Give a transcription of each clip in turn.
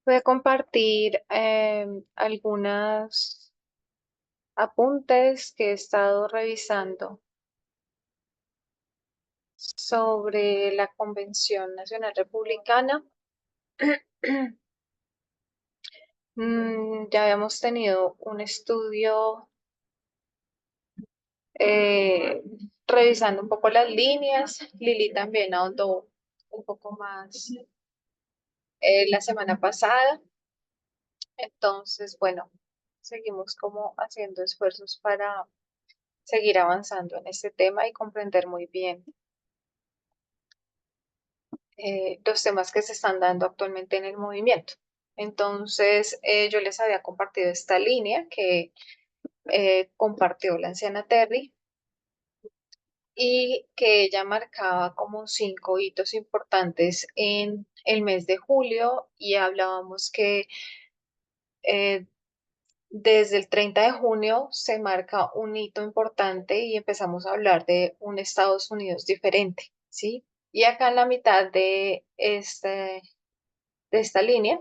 Voy a compartir algunos apuntes que he estado revisando sobre la Convención Nacional Republicana. Ya habíamos tenido un estudio eh, revisando un poco las líneas. Lili también ahondó un poco más la semana pasada. Entonces, bueno, seguimos como haciendo esfuerzos para seguir avanzando en este tema y comprender muy bien los temas que se están dando actualmente en el movimiento. Entonces, yo les había compartido esta línea que compartió la anciana Terry y que ella marcaba como 5 hitos importantes en el mes de julio y hablábamos que eh, desde el 30 de junio se marca un hito importante y empezamos a hablar de un Estados Unidos diferente, ¿sí? Y acá en la mitad de esta línea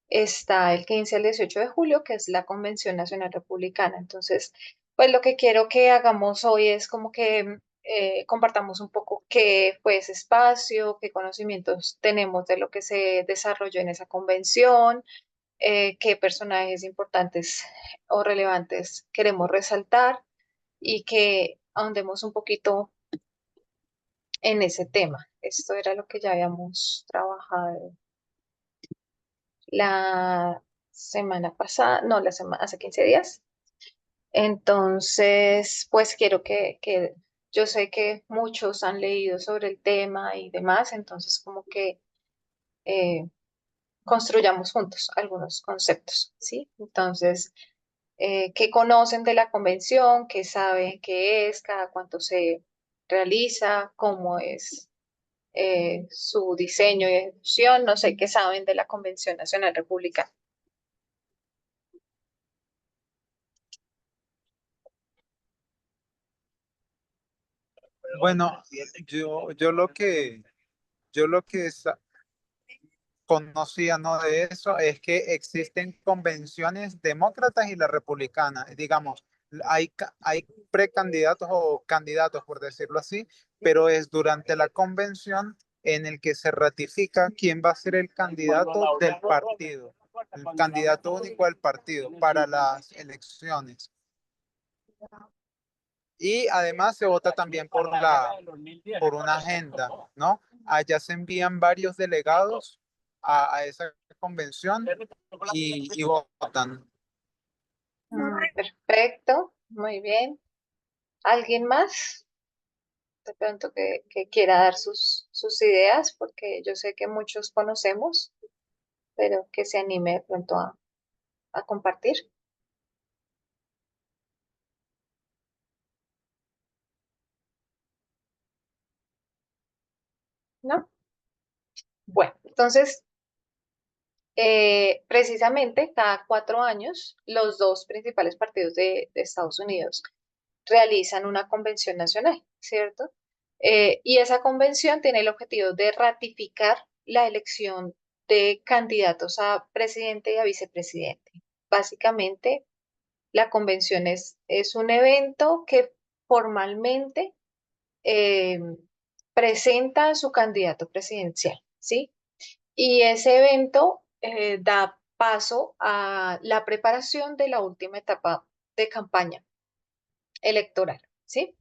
está el 15 al 18 de julio, que es la Convención Nacional Republicana. Entonces, pues lo que quiero que hagamos hoy es como que compartamos un poco qué fue ese espacio, qué conocimientos tenemos de lo que se desarrolló en esa convención, qué personajes importantes o relevantes queremos resaltar y que ahondemos un poquito en ese tema. Esto era lo que ya habíamos trabajado la semana pasada, no, hace 15 días. Entonces, pues quiero que yo sé que muchos han leído sobre el tema y demás, entonces como que eh, construyamos juntos algunos conceptos, ¿sí? Entonces, ¿qué conocen de la convención? ¿Qué saben qué es? ¿Cada cuánto se realiza? ¿Cómo es su diseño y ejecución? No sé qué saben de la Convención Nacional Republicana. Bueno, yo lo que conocía, ¿no?, de eso es que existen convenciones demócratas y la republicana. Digamos, hay precandidatos o candidatos, por decirlo así, pero es durante la convención en el que se ratifica quién va a ser el candidato del partido, el candidato único del partido para las elecciones. Y además se vota también por una agenda, ¿no? Allá se envían varios delegados a esa convención y votan. Perfecto, muy bien. ¿Alguien más? De pronto que quiera dar sus ideas, porque yo sé que muchos conocemos, pero que se anime de pronto a compartir, ¿no? Bueno, entonces, precisamente cada 4 años, los dos principales partidos de Estados Unidos realizan una convención nacional, ¿cierto? Y esa convención tiene el objetivo de ratificar la elección de candidatos a presidente y a vicepresidente. Básicamente, la convención es un evento que formalmente eh, presenta a su candidato presidencial, ¿sí? Y ese evento da paso a la preparación de la última etapa de campaña electoral, ¿sí?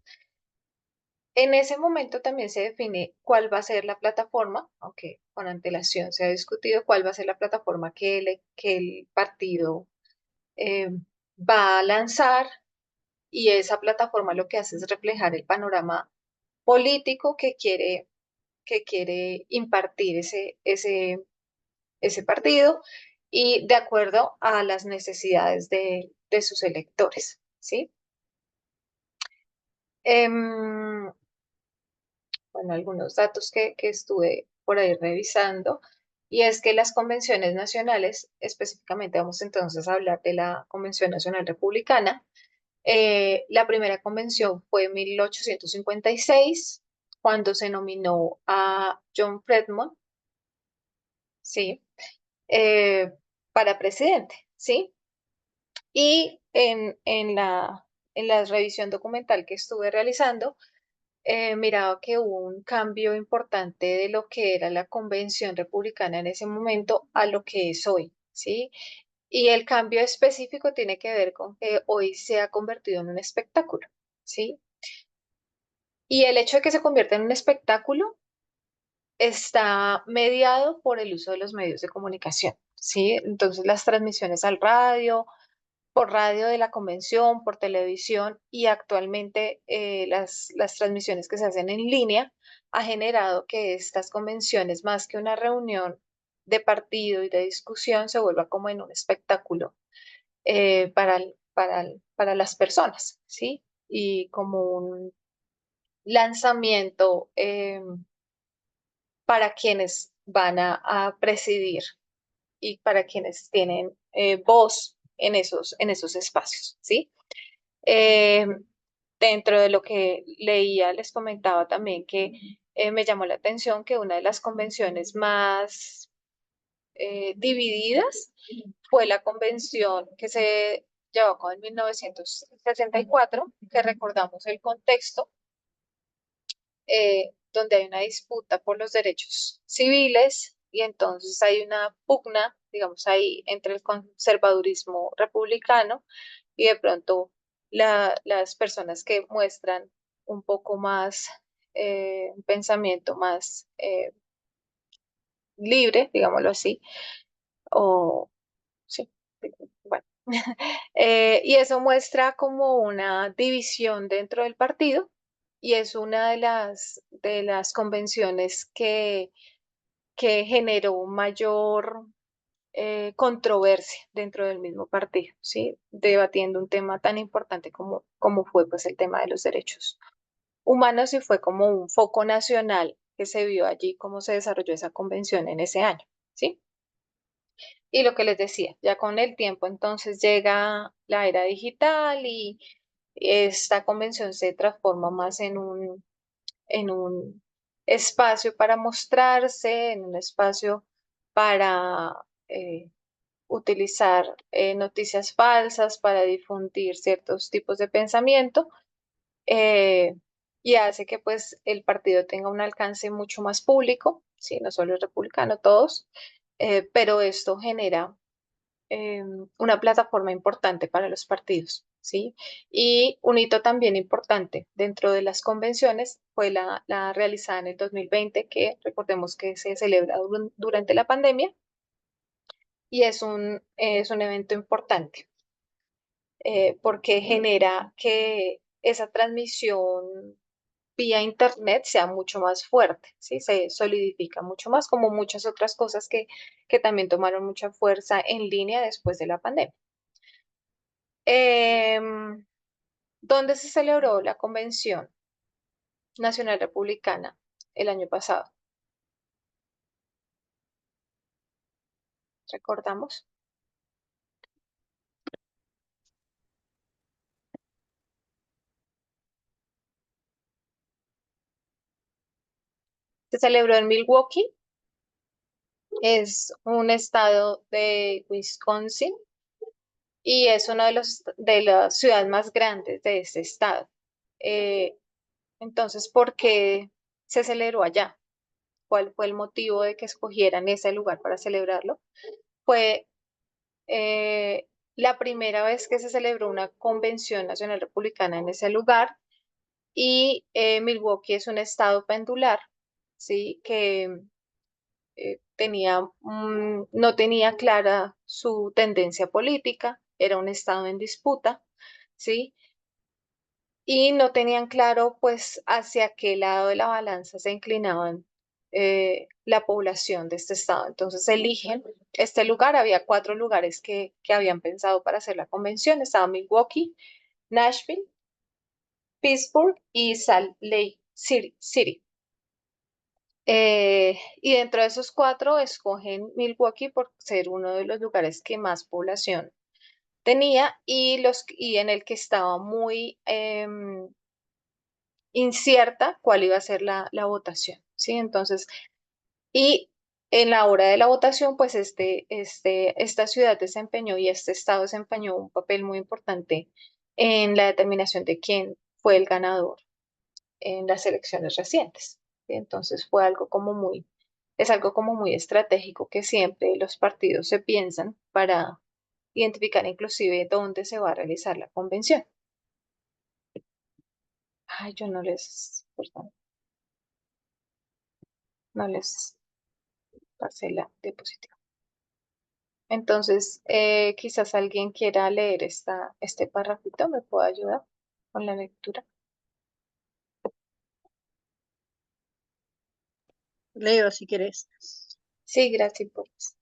En ese momento también se define cuál va a ser la plataforma, aunque con antelación se ha discutido cuál va a ser la plataforma que el partido eh, va a lanzar, y esa plataforma lo que hace es reflejar el panorama político que quiere impartir ese partido y de acuerdo a las necesidades de sus electores, ¿sí? Em, bueno, algunos datos que estuve por ahí revisando, y es que las convenciones nacionales, específicamente vamos entonces a hablar de la Convención Nacional Republicana. La primera convención fue en 1856, cuando se nominó a John Fremont, ¿sí? eh, para presidente, ¿sí? Y en la revisión documental que estuve realizando, miraba que hubo un cambio importante de lo que era la convención republicana en ese momento a lo que es hoy, ¿sí? Y el cambio específico tiene que ver con que hoy se ha convertido en un espectáculo, ¿sí? Y el hecho de que se convierta en un espectáculo está mediado por el uso de los medios de comunicación, ¿sí? Entonces las transmisiones al radio, por radio de la convención, por televisión y actualmente las transmisiones que se hacen en línea ha generado que estas convenciones, más que una reunión de partido y de discusión, se vuelva como en un espectáculo para las personas, ¿sí? Y como un lanzamiento para quienes van a presidir y para quienes tienen voz en esos espacios, ¿sí? Eh, Dentro de lo que leía, les comentaba también que me llamó la atención que una de las convenciones más divididas fue la convención que se llevó a cabo en 1964, que recordamos el contexto, donde hay una disputa por los derechos civiles y entonces hay una pugna, digamos, ahí entre el conservadurismo republicano y de pronto las personas que muestran un poco más, un pensamiento más libre, digámoslo así, o sí, bueno. Y eso muestra como una división dentro del partido y es una de las convenciones que generó mayor controversia dentro del mismo partido, ¿sí? Debatiendo un tema tan importante como fue pues el tema de los derechos humanos y fue como un foco nacional que se vio allí cómo se desarrolló esa convención en ese año, ¿sí? Y lo que les decía, ya con el tiempo entonces llega la era digital y esta convención se transforma más en un espacio para mostrarse, en un espacio para utilizar noticias falsas, para difundir ciertos tipos de pensamiento eh, y hace que pues el partido tenga un alcance mucho más público, sí, no solo el republicano, todos, pero esto genera una plataforma importante para los partidos, ¿sí? Y un hito también importante dentro de las convenciones fue la realizada en el 2020, que recordemos que se celebra durante la pandemia y es un evento importante porque genera que esa transmisión vía internet sea mucho más fuerte, ¿sí? Se solidifica mucho más, como muchas otras cosas que también tomaron mucha fuerza en línea después de la pandemia. Em, ¿Dónde se celebró la Convención Nacional Republicana el año pasado? ¿Recordamos? Se celebró en Milwaukee, es un estado de Wisconsin y es una de las ciudades más grandes de ese estado. Eh, entonces, ¿por qué se celebró allá? ¿Cuál fue el motivo de que escogieran ese lugar para celebrarlo? Fue la primera vez que se celebró una convención nacional republicana en ese lugar y Milwaukee es un estado pendular, ¿sí? Que no tenía clara su tendencia política, era un estado en disputa, ¿sí? Y no tenían claro, pues, hacia qué lado de la balanza se inclinaban la población de este estado. Entonces eligen este lugar. Había 4 lugares que habían pensado para hacer la convención. Estaba Milwaukee, Nashville, Pittsburgh y Salt Lake City. Y dentro de esos 4 escogen Milwaukee por ser uno de los lugares que más población tenía y en el que estaba muy incierta cuál iba a ser la votación, ¿sí? Entonces, y En la hora de la votación, pues esta ciudad desempeñó y este estado desempeñó un papel muy importante en la determinación de quién fue el ganador en las elecciones recientes. ¿Sí? Entonces fue algo como es algo como muy estratégico que siempre los partidos se piensan para identificar inclusive dónde se va a realizar la convención. Ay, yo no les, perdón, no les pasé la diapositiva. Entonces, quizás alguien quiera leer este párrafito, ¿me puede ayudar con la lectura? Leo, si querés. Sí, gracias por eso.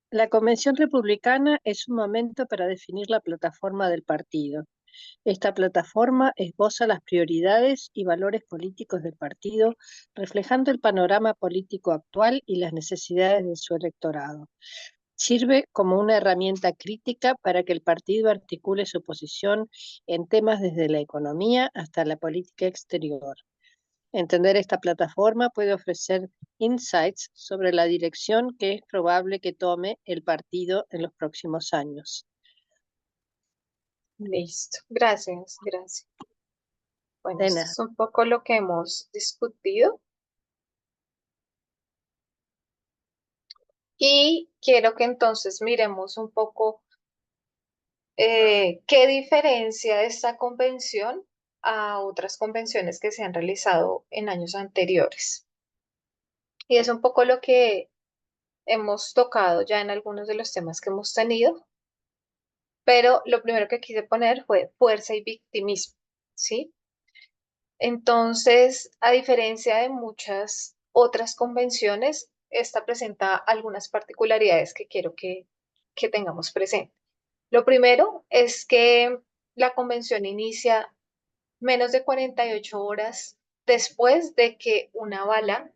La Convención Republicana es un momento para definir la plataforma del partido. Esta plataforma esboza las prioridades y valores políticos del partido, reflejando el panorama político actual y las necesidades de su electorado. Sirve como una herramienta crítica para que el partido articule su posición en temas desde la economía hasta la política exterior. Entender esta plataforma puede ofrecer insights sobre la dirección que es probable que tome el partido en los próximos años. Listo, gracias, gracias. Bueno, De esto nada. es un poco lo que hemos discutido y quiero que entonces miremos un poco qué diferencia esta convención a otras convenciones que se han realizado en años anteriores. Y es un poco lo que hemos tocado ya en algunos de los temas que hemos tenido, pero lo primero que quise poner fue fuerza y victimismo, ¿sí? Entonces, a diferencia de muchas otras convenciones, esta presenta algunas particularidades que quiero que tengamos presente. Lo primero es que la convención inicia menos de 48 horas después de que una bala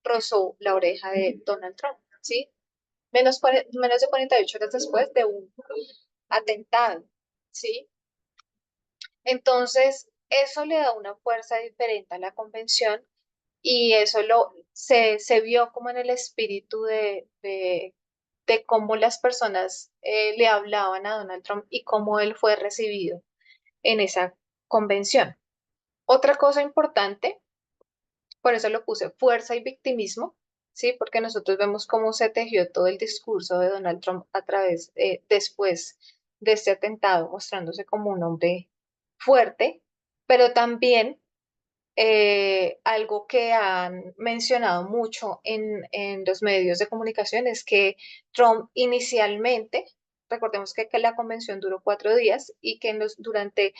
rozó la oreja de Donald Trump, ¿sí? Menos de 48 horas después de un atentado, ¿sí? Entonces, eso le da una fuerza diferente a la convención y eso se vio como en el espíritu de cómo las personas le hablaban a Donald Trump y cómo él fue recibido en esa convención. Otra cosa importante, por eso lo puse fuerza y victimismo, ¿sí? Porque nosotros vemos cómo se tejió todo el discurso de Donald Trump a través, después de este atentado, mostrándose como un hombre fuerte, pero también algo que han mencionado mucho en los medios de comunicación es que Trump inicialmente, recordemos que la convención duró 4 días y que durante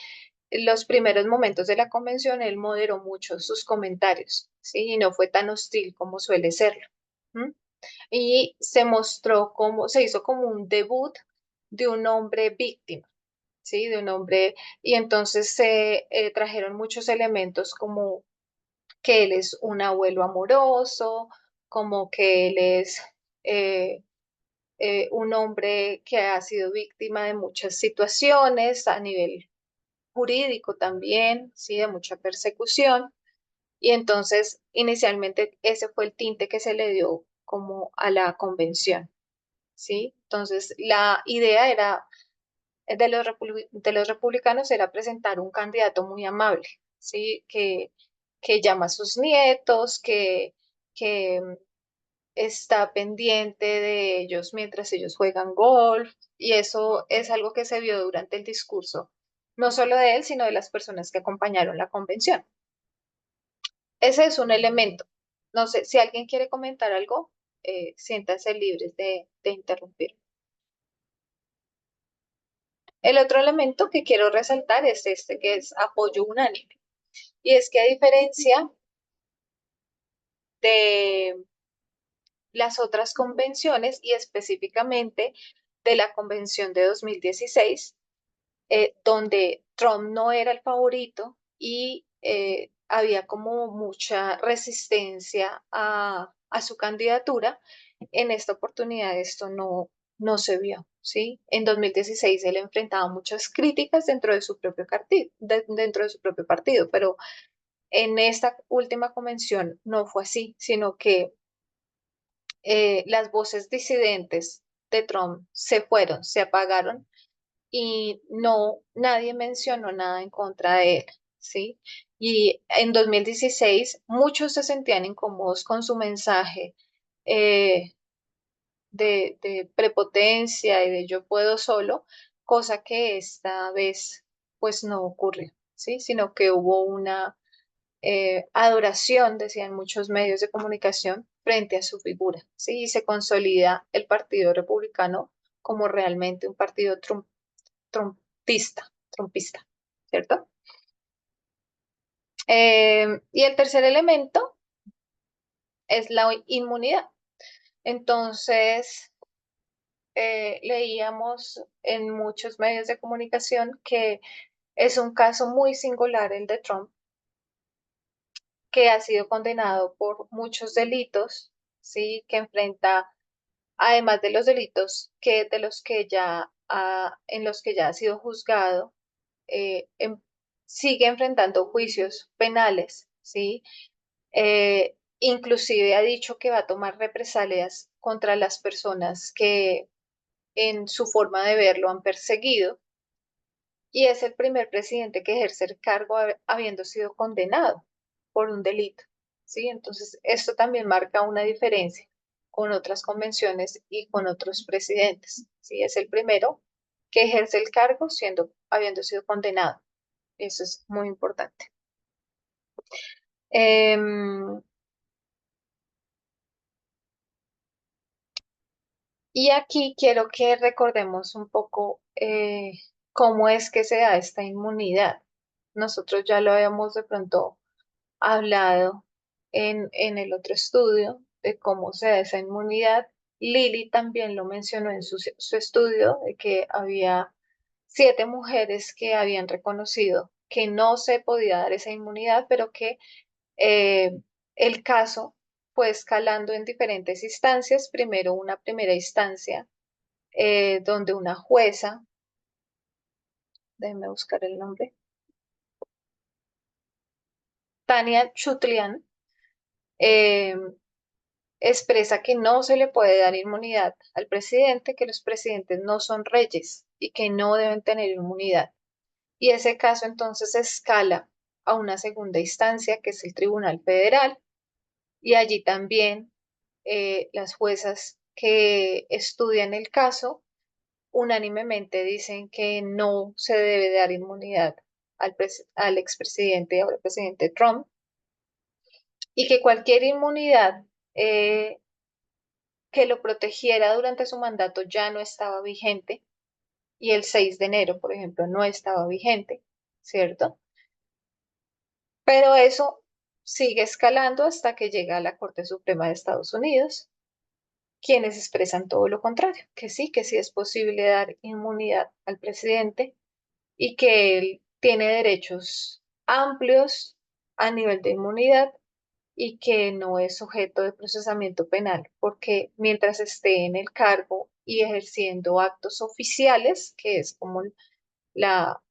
los primeros momentos de la convención él moderó mucho sus comentarios, ¿sí? Y no fue tan hostil como suele serlo. ¿M? Y se mostró como, se hizo como un debut de un hombre víctima, ¿sí? De un hombre, y entonces se trajeron muchos elementos como que él es un abuelo amoroso, como que él es eh, un hombre que ha sido víctima de muchas situaciones a nivel jurídico también, sí, de mucha persecución. Y entonces, inicialmente, ese fue el tinte que se le dio como a la convención, ¿sí? Entonces, la idea era de los republicanos era presentar un candidato muy amable, ¿sí? Que llama a sus nietos, que está pendiente de ellos mientras ellos juegan golf, y eso es algo que se vio durante el discurso, no solo de él, sino de las personas que acompañaron la convención. Ese es un elemento. No sé, si alguien quiere comentar algo, siéntanse libres de interrumpir. El otro elemento que quiero resaltar es este, que es apoyo unánime. Y es que a diferencia de las otras convenciones y específicamente de la convención de 2016, donde Trump no era el favorito y había como mucha resistencia a su candidatura, en esta oportunidad esto no se vio, ¿sí? En 2016 él enfrentaba muchas críticas dentro de su propio partido, dentro de su propio partido, pero en esta última convención no fue así, sino que las voces disidentes de Trump se fueron, se apagaron y no, nadie mencionó nada en contra de él, ¿sí? Y en 2016 muchos se sentían incómodos con su mensaje eh, de prepotencia y de yo puedo solo, cosa que esta vez pues no ocurrió, ¿sí? Sino que hubo una adoración, decían muchos medios de comunicación, frente a su figura, ¿sí? Y se consolida el Partido Republicano como realmente un partido trumpista, ¿cierto? Y el tercer elemento es la inmunidad. Entonces, leíamos en muchos medios de comunicación que es un caso muy singular el de Trump, que ha sido condenado por muchos delitos, ¿sí? Que enfrenta, además de los delitos que de los que ya en los que ya ha sido juzgado, eh, em- sigue enfrentando juicios penales, ¿sí? Inclusive ha dicho que va a tomar represalias contra las personas que en su forma de verlo han perseguido y es el primer presidente que ejerce el cargo habiendo sido condenado por un delito, ¿sí? Entonces, esto también marca una diferencia con otras convenciones y con otros presidentes, ¿sí? Es el primero que ejerce el cargo habiendo sido condenado. Eso es muy importante. Em, y aquí quiero que recordemos un poco cómo es que se da esta inmunidad. Nosotros ya lo habíamos de pronto hablado en el otro estudio de cómo se da esa inmunidad. Lili también lo mencionó en su estudio de que había 7 mujeres que habían reconocido que no se podía dar esa inmunidad, pero que eh, el caso fue escalando en diferentes instancias. Primero, una primera instancia donde una jueza, déjenme buscar el nombre, Tania Chutlian, eh, expresa que no se le puede dar inmunidad al presidente, que los presidentes no son reyes y que no deben tener inmunidad. Y ese caso entonces escala a una segunda instancia, que es el Tribunal Federal, y allí también las juezas que estudian el caso unánimemente dicen que no se debe dar inmunidad al expresidente, ahora presidente Trump, y que cualquier inmunidad que lo protegiera durante su mandato ya no estaba vigente y el 6 de enero, por ejemplo, no estaba vigente, ¿cierto? Pero eso sigue escalando hasta que llega a la Corte Suprema de Estados Unidos, quienes expresan todo lo contrario, que sí es posible dar inmunidad al presidente y que él tiene derechos amplios a nivel de inmunidad y que no es sujeto de procesamiento penal, porque mientras esté en el cargo y ejerciendo actos oficiales, que es como la,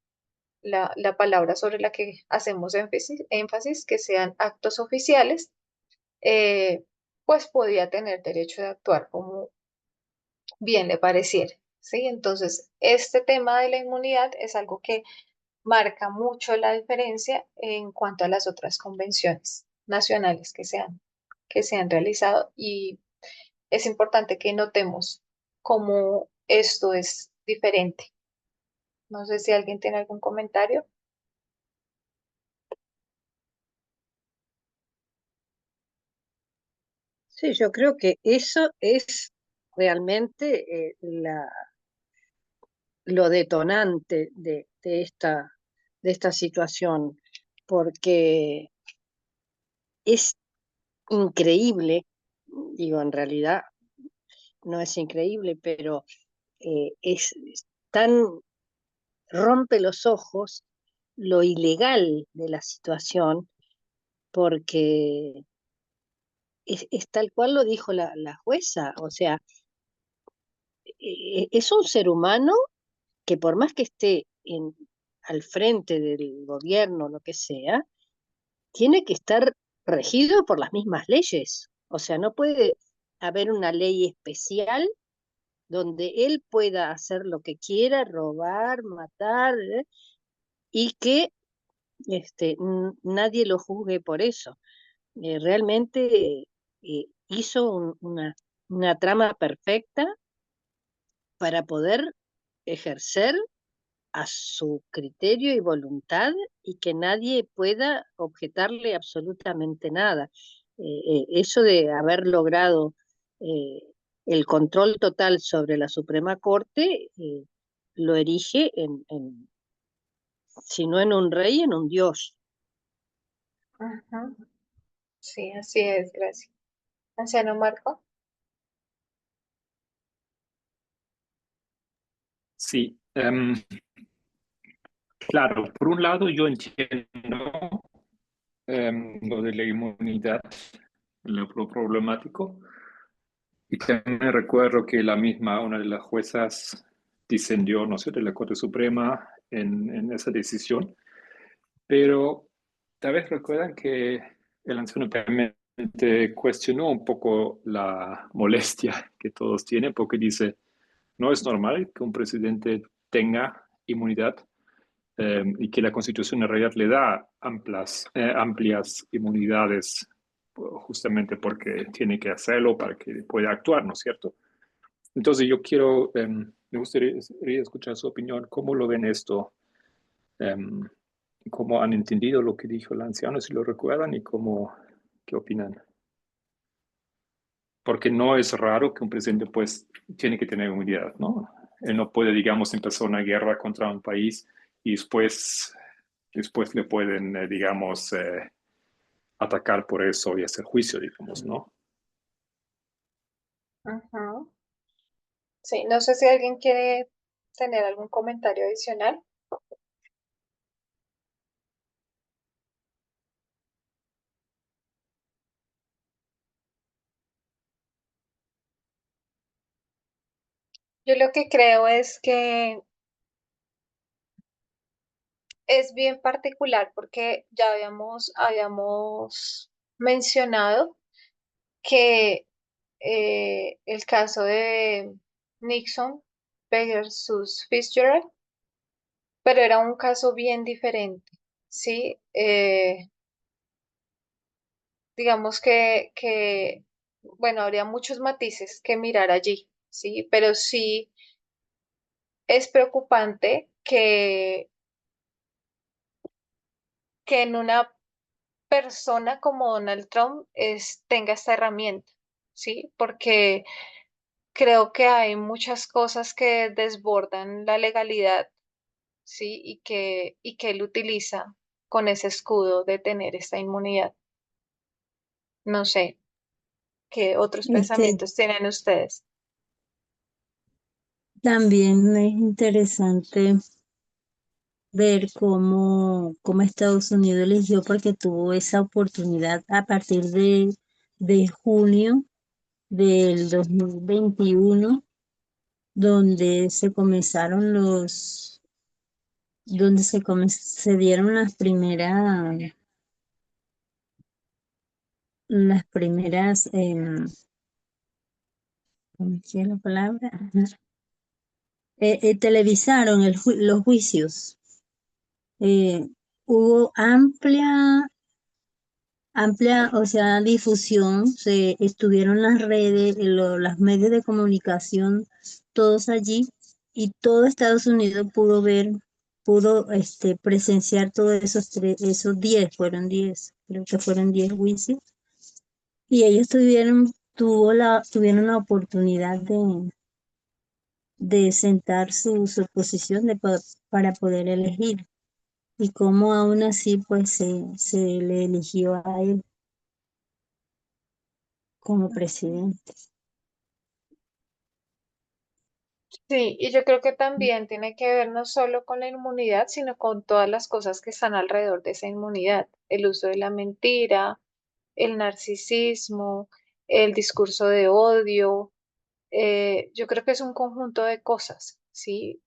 la palabra sobre la que hacemos énfasis, que sean actos oficiales, eh, pues podía tener derecho de actuar como bien le pareciera. ¿Sí? Entonces, este tema de la inmunidad es algo que marca mucho la diferencia en cuanto a las otras convenciones nacionales que se han realizado y es importante que notemos cómo esto es diferente. No sé si alguien tiene algún comentario. Sí, yo creo que eso es realmente lo detonante de esta situación, porque es increíble, digo, en realidad no es increíble, pero es tan, rompe los ojos lo ilegal de la situación, porque es tal cual lo dijo la jueza, o sea, es un ser humano que por más que esté al frente del gobierno, lo que sea, tiene que estar regido por las mismas leyes. O sea, no puede haber una ley especial donde él pueda hacer lo que quiera, robar, matar, y que nadie lo juzgue por eso. Realmente hizo una trama perfecta para poder ejercer a su criterio y voluntad y que nadie pueda objetarle absolutamente nada. Eso de haber logrado eh, el control total sobre la Suprema Corte lo erige si no en un rey, en un dios. Ajá. Sí, así es, gracias. Anciano Marco. Sí, claro, por un lado yo entiendo lo de la inmunidad, lo problemático, y también recuerdo que la misma, una de las juezas disendió, no sé, de la Corte Suprema en esa decisión, pero tal vez recuerdan que el anciano también cuestionó un poco la molestia que todos tienen, porque dice, no es normal que un presidente tenga inmunidad y que la Constitución en realidad le da amplias inmunidades justamente porque tiene que hacerlo para que pueda actuar, ¿no es cierto? Entonces yo quiero, me gustaría escuchar su opinión, ¿cómo lo ven esto? Em, ¿Cómo han entendido lo que dijo el anciano, si lo recuerdan, y qué opinan? Porque no es raro que un presidente pues tiene que tener inmunidad, ¿no? Él no puede, digamos, empezar una guerra contra un país y después le pueden, digamos, atacar por eso y hacer juicio, digamos, ¿no? Ajá. Sí, no sé si alguien quiere tener algún comentario adicional. Yo lo que creo es que es bien particular porque ya habíamos mencionado que el caso de Nixon versus Fitzgerald, pero era un caso bien diferente, ¿sí? Digamos bueno, habría muchos matices que mirar allí, ¿sí? Pero sí es preocupante que en una persona como Donald Trump tenga esta herramienta, ¿sí? Porque creo que hay muchas cosas que desbordan la legalidad, ¿sí? Y que él utiliza con ese escudo de tener esta inmunidad. No sé, ¿qué otros Este, pensamientos tienen ustedes? también es interesante ver cómo Estados Unidos eligió porque tuvo esa oportunidad a partir de junio del 2021, donde se comenzaron se dieron las primeras, ¿cómo es que es la palabra? Televisaron los juicios. Eh, Hubo amplia, o sea, difusión, se estuvieron las redes, las medios de comunicación, todos allí, y todo Estados Unidos pudo presenciar todos esos 10, fueron 10, creo que fueron 10 juicios, y ellos tuvieron la oportunidad de sentar su posición para poder elegir, y cómo aún así pues se le eligió a él como presidente. Sí, y yo creo que también tiene que ver no solo con la inmunidad, sino con todas las cosas que están alrededor de esa inmunidad, el uso de la mentira, el narcisismo, el discurso de odio. Yo creo que es un conjunto de cosas, ¿sí?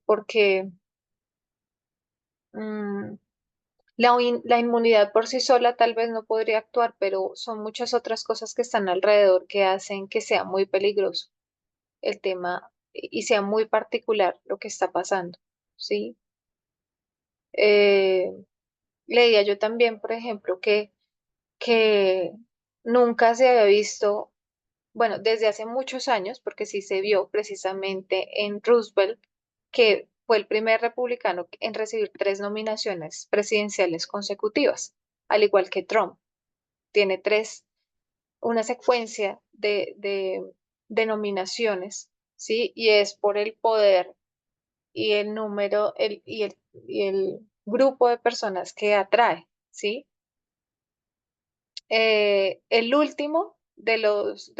Porque mm, La inmunidad por sí sola tal vez no podría actuar, pero son muchas otras cosas que están alrededor que hacen que sea muy peligroso el tema y sea muy particular lo que está pasando, ¿sí? Eh, Leía yo también, por ejemplo, que nunca se había visto, bueno, desde hace muchos años, porque sí se vio precisamente en Roosevelt, que fue el primer republicano en recibir 3 nominaciones presidenciales consecutivas, al igual que Trump. Tiene una secuencia de nominaciones, ¿sí? Y es por el poder y el número y el grupo de personas que atrae, ¿sí? El último de los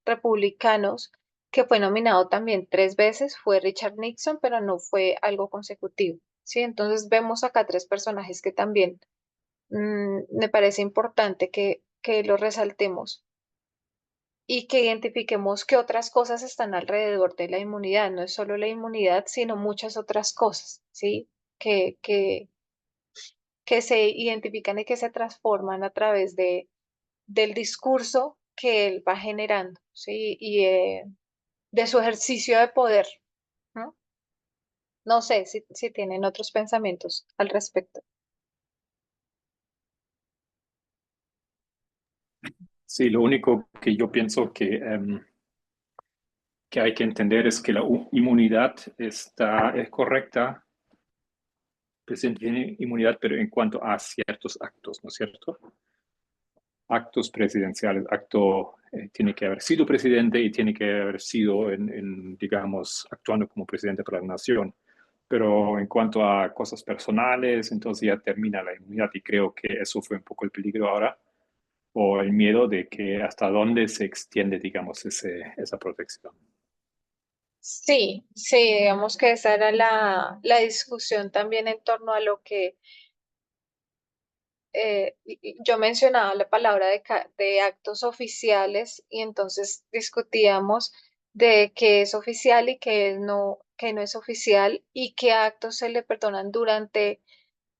republicanos que fue nominado también 3 veces fue Richard Nixon, pero no fue algo consecutivo, ¿sí? Entonces vemos acá 3 personajes que también me parece importante que lo resaltemos y que identifiquemos qué otras cosas están alrededor de la inmunidad. No es solo la inmunidad, sino muchas otras cosas, ¿sí? Que, que, que se identifican y que se transforman a través del discurso que él va generando, ¿sí? Y de su ejercicio de poder, ¿no? No sé si tienen otros pensamientos al respecto. Sí, lo único que yo pienso que hay que entender es que la inmunidad es correcta, el presidente tiene inmunidad, pero en cuanto a ciertos actos, ¿no es cierto? Actos presidenciales, tiene que haber sido presidente y tiene que haber sido, digamos, actuando como presidente para la nación. Pero en cuanto a cosas personales, entonces ya termina la inmunidad y creo que eso fue un poco el peligro ahora o el miedo de que hasta dónde se extiende, digamos, esa protección. Sí, sí, digamos que esa era la discusión también en torno a lo que yo mencionaba la palabra de actos oficiales y entonces discutíamos de qué es oficial y qué no es oficial y qué actos se le perdonan durante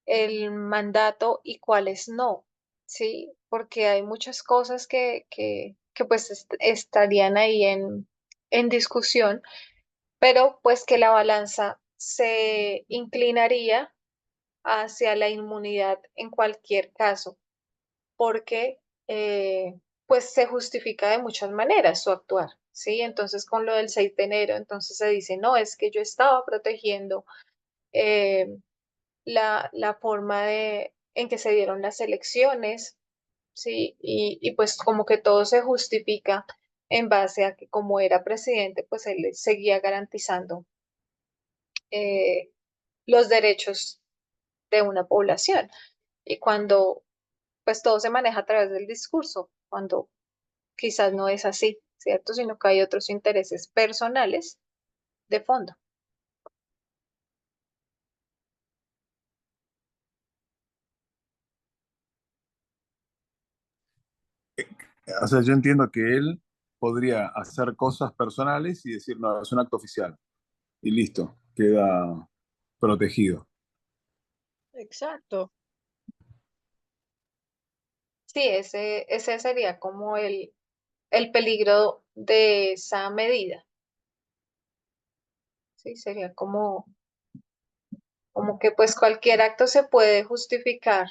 el mandato y cuáles no, ¿sí? Porque hay muchas cosas que pues estarían ahí en discusión, pero pues que la balanza se inclinaría hacia la inmunidad en cualquier caso porque pues se justifica de muchas maneras su actuar, ¿sí? Entonces con lo del 6 de enero, entonces se dice, no, es que yo estaba protegiendo eh, la forma en que se dieron las elecciones, ¿sí? Y pues como que todo se justifica en base a que como era presidente, pues él seguía garantizando eh, los derechos de una población. Y cuando pues todo se maneja a través del discurso, cuando quizás no es así, ¿cierto? Sino que hay otros intereses personales de fondo. O sea, yo entiendo que él podría hacer cosas personales y decir, no, es un acto oficial. Y listo, queda protegido. Exacto. Sí, ese sería como el peligro de esa medida, ¿sí? Sería como que pues cualquier acto se puede justificar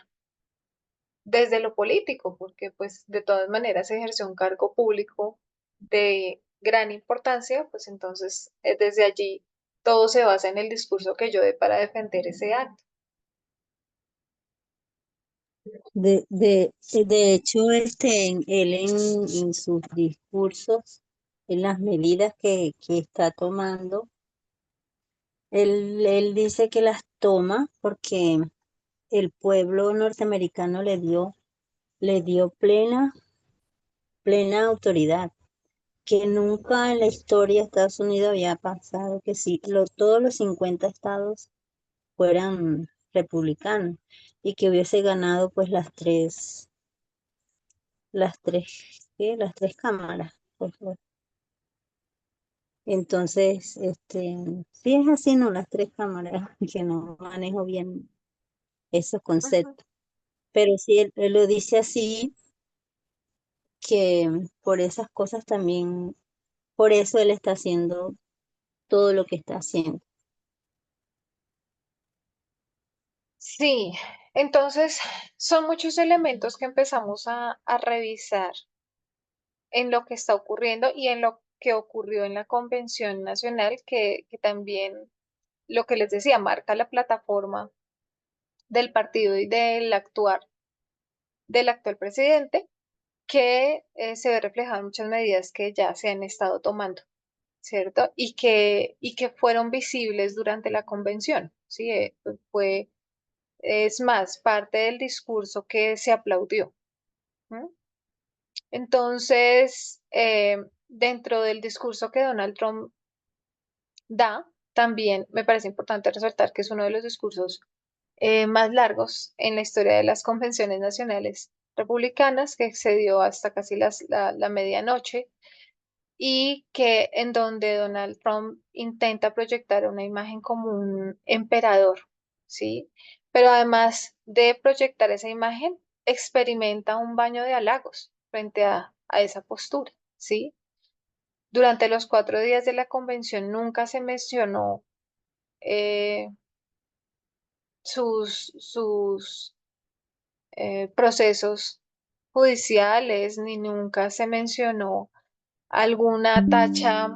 desde lo político, porque pues de todas maneras ejerció un cargo público de gran importancia, pues entonces desde allí todo se basa en el discurso que yo dé para defender ese acto. De hecho, él en sus discursos, en las medidas que está tomando, él dice que las toma porque el pueblo norteamericano le dio plena autoridad, que nunca en la historia de Estados Unidos había pasado que sí, todos los 50 estados fueran republicanos y que hubiese ganado pues ¿qué? Las tres cámaras. Pues. Entonces, sí es así, ¿no? Las tres cámaras, que no manejo bien esos Ujú. conceptos. Pero si él lo dice así, que por esas cosas también, por eso él está haciendo todo lo que está haciendo. Sí, entonces son muchos elementos que empezamos a revisar en lo que está ocurriendo y en lo que ocurrió en la Convención Nacional, que también, lo que les decía, marca la plataforma del partido y del actual presidente, que se ve reflejado en muchas medidas que ya se han estado tomando, ¿cierto? Y que fueron visibles durante la convención, ¿sí? Fue, es más, parte del discurso que se aplaudió. ¿M? Entonces, dentro del discurso que Donald Trump da, también me parece importante resaltar que es uno de los discursos más largos en la historia de las convenciones nacionales republicanas, que se dio hasta casi la medianoche, y que en donde Donald Trump intenta proyectar una imagen como un emperador, ¿sí? Pero además de proyectar esa imagen, experimenta un baño de halagos frente a esa postura, ¿sí? Durante los 4 días de la convención nunca se mencionó eh, sus procesos judiciales, ni nunca se mencionó alguna tacha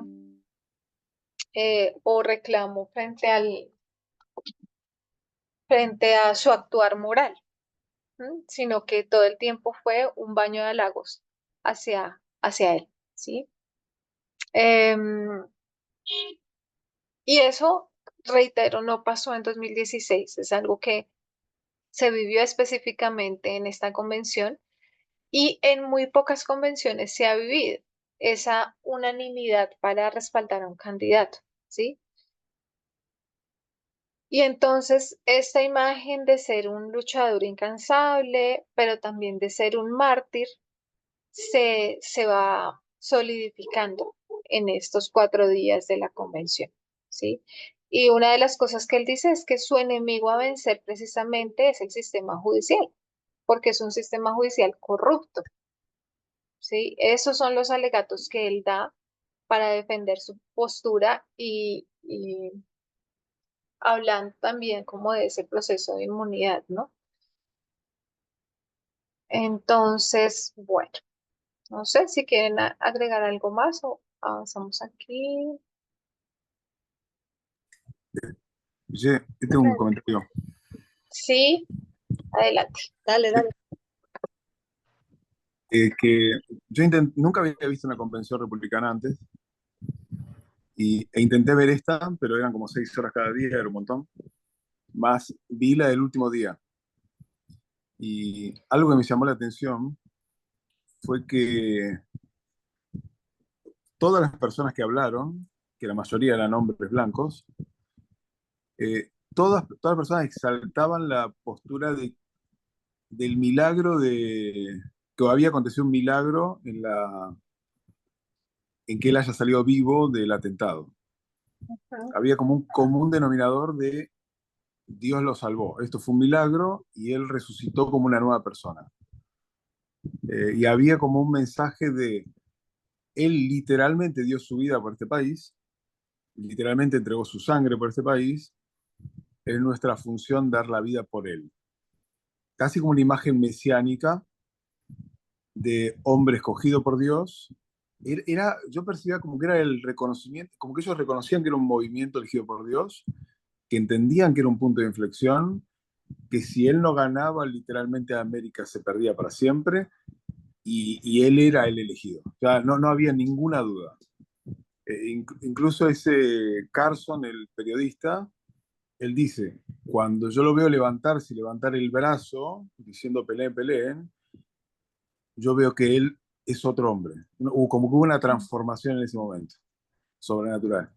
o reclamo frente a su actuar moral, ¿m? Sino que todo el tiempo fue un baño de halagos hacia él, ¿sí? Em, y eso, reitero, no pasó en 2016, es algo que se vivió específicamente en esta convención y en muy pocas convenciones se ha vivido esa unanimidad para respaldar a un candidato, ¿sí? Y entonces esta imagen de ser un luchador incansable, pero también de ser un mártir, se va solidificando en estos 4 días de la convención, ¿sí? Y una de las cosas que él dice es que su enemigo a vencer precisamente es el sistema judicial, porque es un sistema judicial corrupto, ¿sí? Esos son los alegatos que él da para defender su postura y hablando también como de ese proceso de inmunidad, ¿no? Entonces, bueno, no sé si quieren agregar algo más o avanzamos aquí. Yo tengo un comentario. Sí, adelante. Dale, dale. Que yo nunca había visto una convención republicana antes e intenté ver esta, pero eran como 6 horas cada día, era un montón. Más vi la del último día. Y algo que me llamó la atención fue que todas las personas que hablaron, que la mayoría eran hombres blancos, todas las personas exaltaban la postura del milagro que había acontecido un milagro en que él haya salido vivo del atentado. Ujú. Había como un común denominador de Dios lo salvó. Esto fue un milagro y él resucitó como una nueva persona. Y había como un mensaje de él literalmente dio su vida por este país, literalmente entregó su sangre por este país, es nuestra función dar la vida por él. Casi como una imagen mesiánica de hombre escogido por Dios. Yo percibía como que era el reconocimiento, como que ellos reconocían que era un movimiento elegido por Dios, que entendían que era un punto de inflexión, que si él no ganaba, literalmente América se perdía para siempre, y él era el elegido. O sea, no había ninguna duda. Incluso ese Carson, el periodista, él dice, cuando yo lo veo levantarse y levantar el brazo, diciendo peleen, peleen, yo veo que él es otro hombre. Como que hubo una transformación en ese momento, sobrenatural.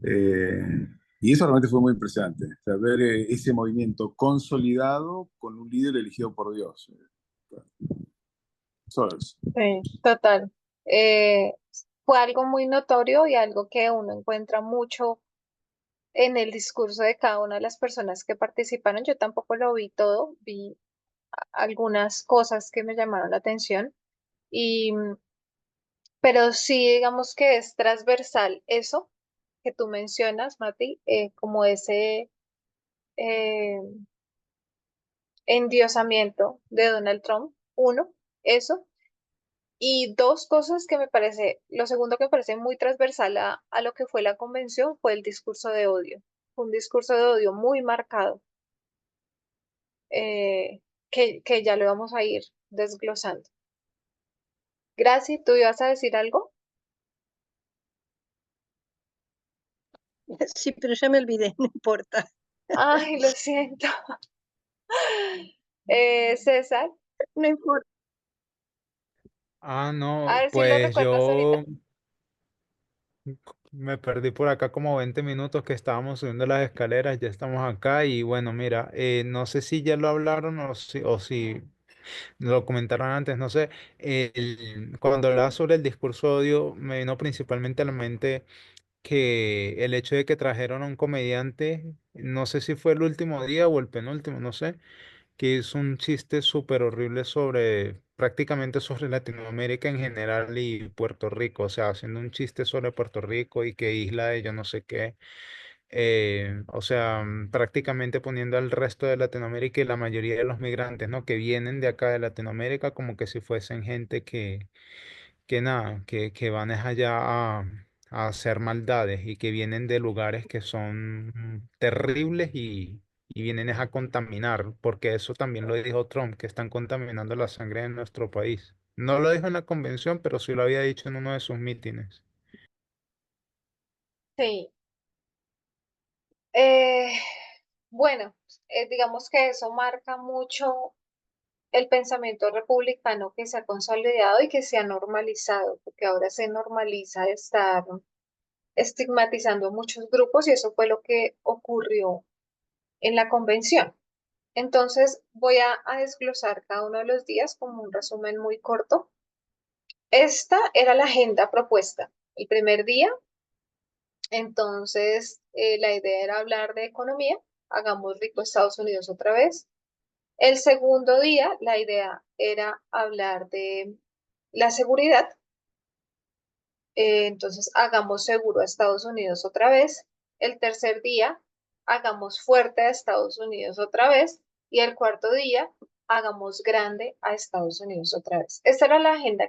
Eh, y eso realmente fue muy impresionante, o sea, ver ese movimiento consolidado con un líder elegido por Dios. Solo eso. Sí, total. Eh, Fue algo muy notorio y algo que uno encuentra mucho en el discurso de cada una de las personas que participaron. Yo tampoco lo vi todo, vi algunas cosas que me llamaron la atención, y, pero sí, digamos que es transversal eso que tú mencionas, Mati, como ese eh, endiosamiento de Donald Trump, uno, eso. Y dos cosas que me parece, lo segundo que me parece muy transversal a lo que fue la convención fue el discurso de odio. Fue un discurso de odio muy marcado, eh, que ya lo vamos a ir desglosando. Graci, ¿tú ibas a decir algo? Sí, pero ya me olvidé, no importa. Ay, lo siento. César, No importa. Ah, a no, ver si lo pues recuerdas ahorita. yo me perdí por acá como 20 minutos que estábamos subiendo las escaleras, ya estamos acá y bueno, mira, no sé si ya lo hablaron o si lo comentaron antes, no sé. Cuando hablaba sobre el discurso de odio, me vino principalmente a la mente que el hecho de que trajeron a un comediante, no sé si fue el último día o el penúltimo, no sé, que hizo un chiste súper horrible sobre, prácticamente sobre Latinoamérica en general y Puerto Rico, o sea, haciendo un chiste sobre Puerto Rico y que isla de yo no sé qué, o sea, prácticamente poniendo al resto de Latinoamérica y la mayoría de los migrantes, ¿no? Que vienen de acá de Latinoamérica como que si fuesen gente que nada, que van es allá a hacer maldades y que vienen de lugares que son terribles y vienen es a contaminar, porque eso también lo dijo Trump, que están contaminando la sangre de nuestro país. No lo dijo en la convención, pero sí lo había dicho en uno de sus mítines. Sí. Eh, bueno, digamos que eso marca mucho el pensamiento republicano que se ha consolidado y que se ha normalizado, porque ahora se normaliza estar estigmatizando a muchos grupos y eso fue lo que ocurrió en la convención. Entonces voy a desglosar cada uno de los días como un resumen muy corto. Esta era la agenda propuesta. El primer día, entonces, la idea era hablar de economía, hagamos rico Estados Unidos otra vez. El segundo día, la idea era hablar de la seguridad, entonces hagamos seguro a Estados Unidos otra vez. El tercer día, hagamos fuerte a Estados Unidos otra vez. Y el cuarto día, hagamos grande a Estados Unidos otra vez. Esta era la agenda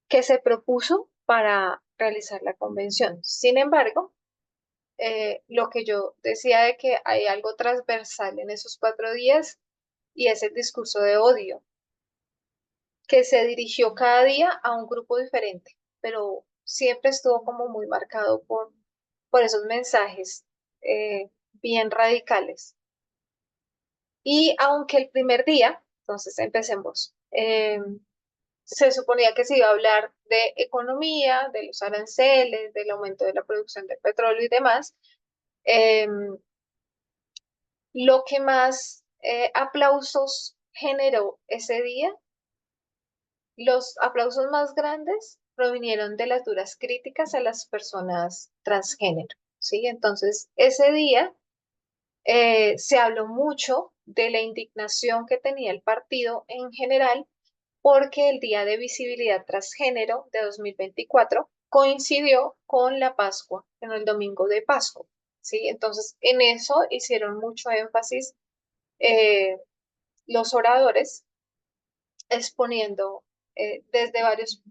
que se propuso para realizar la convención. Sin embargo, lo que yo decía de que hay algo transversal en esos 4 días y es el discurso de odio que se dirigió cada día a un grupo diferente, pero siempre estuvo como muy marcado por esos mensajes bien radicales. Y aunque el primer día, entonces empecemos, se suponía que se iba a hablar de economía, de los aranceles, del aumento de la producción de petróleo y demás, eh, lo que más aplausos generó ese día, los aplausos más grandes provinieron de las duras críticas a las personas transgénero, ¿sí? Entonces, ese día se habló mucho de la indignación que tenía el partido en general porque el Día de Visibilidad Transgénero de 2024 coincidió con la Pascua, en el domingo de Pascua, ¿sí? Entonces, en eso hicieron mucho énfasis eh, los oradores exponiendo desde varios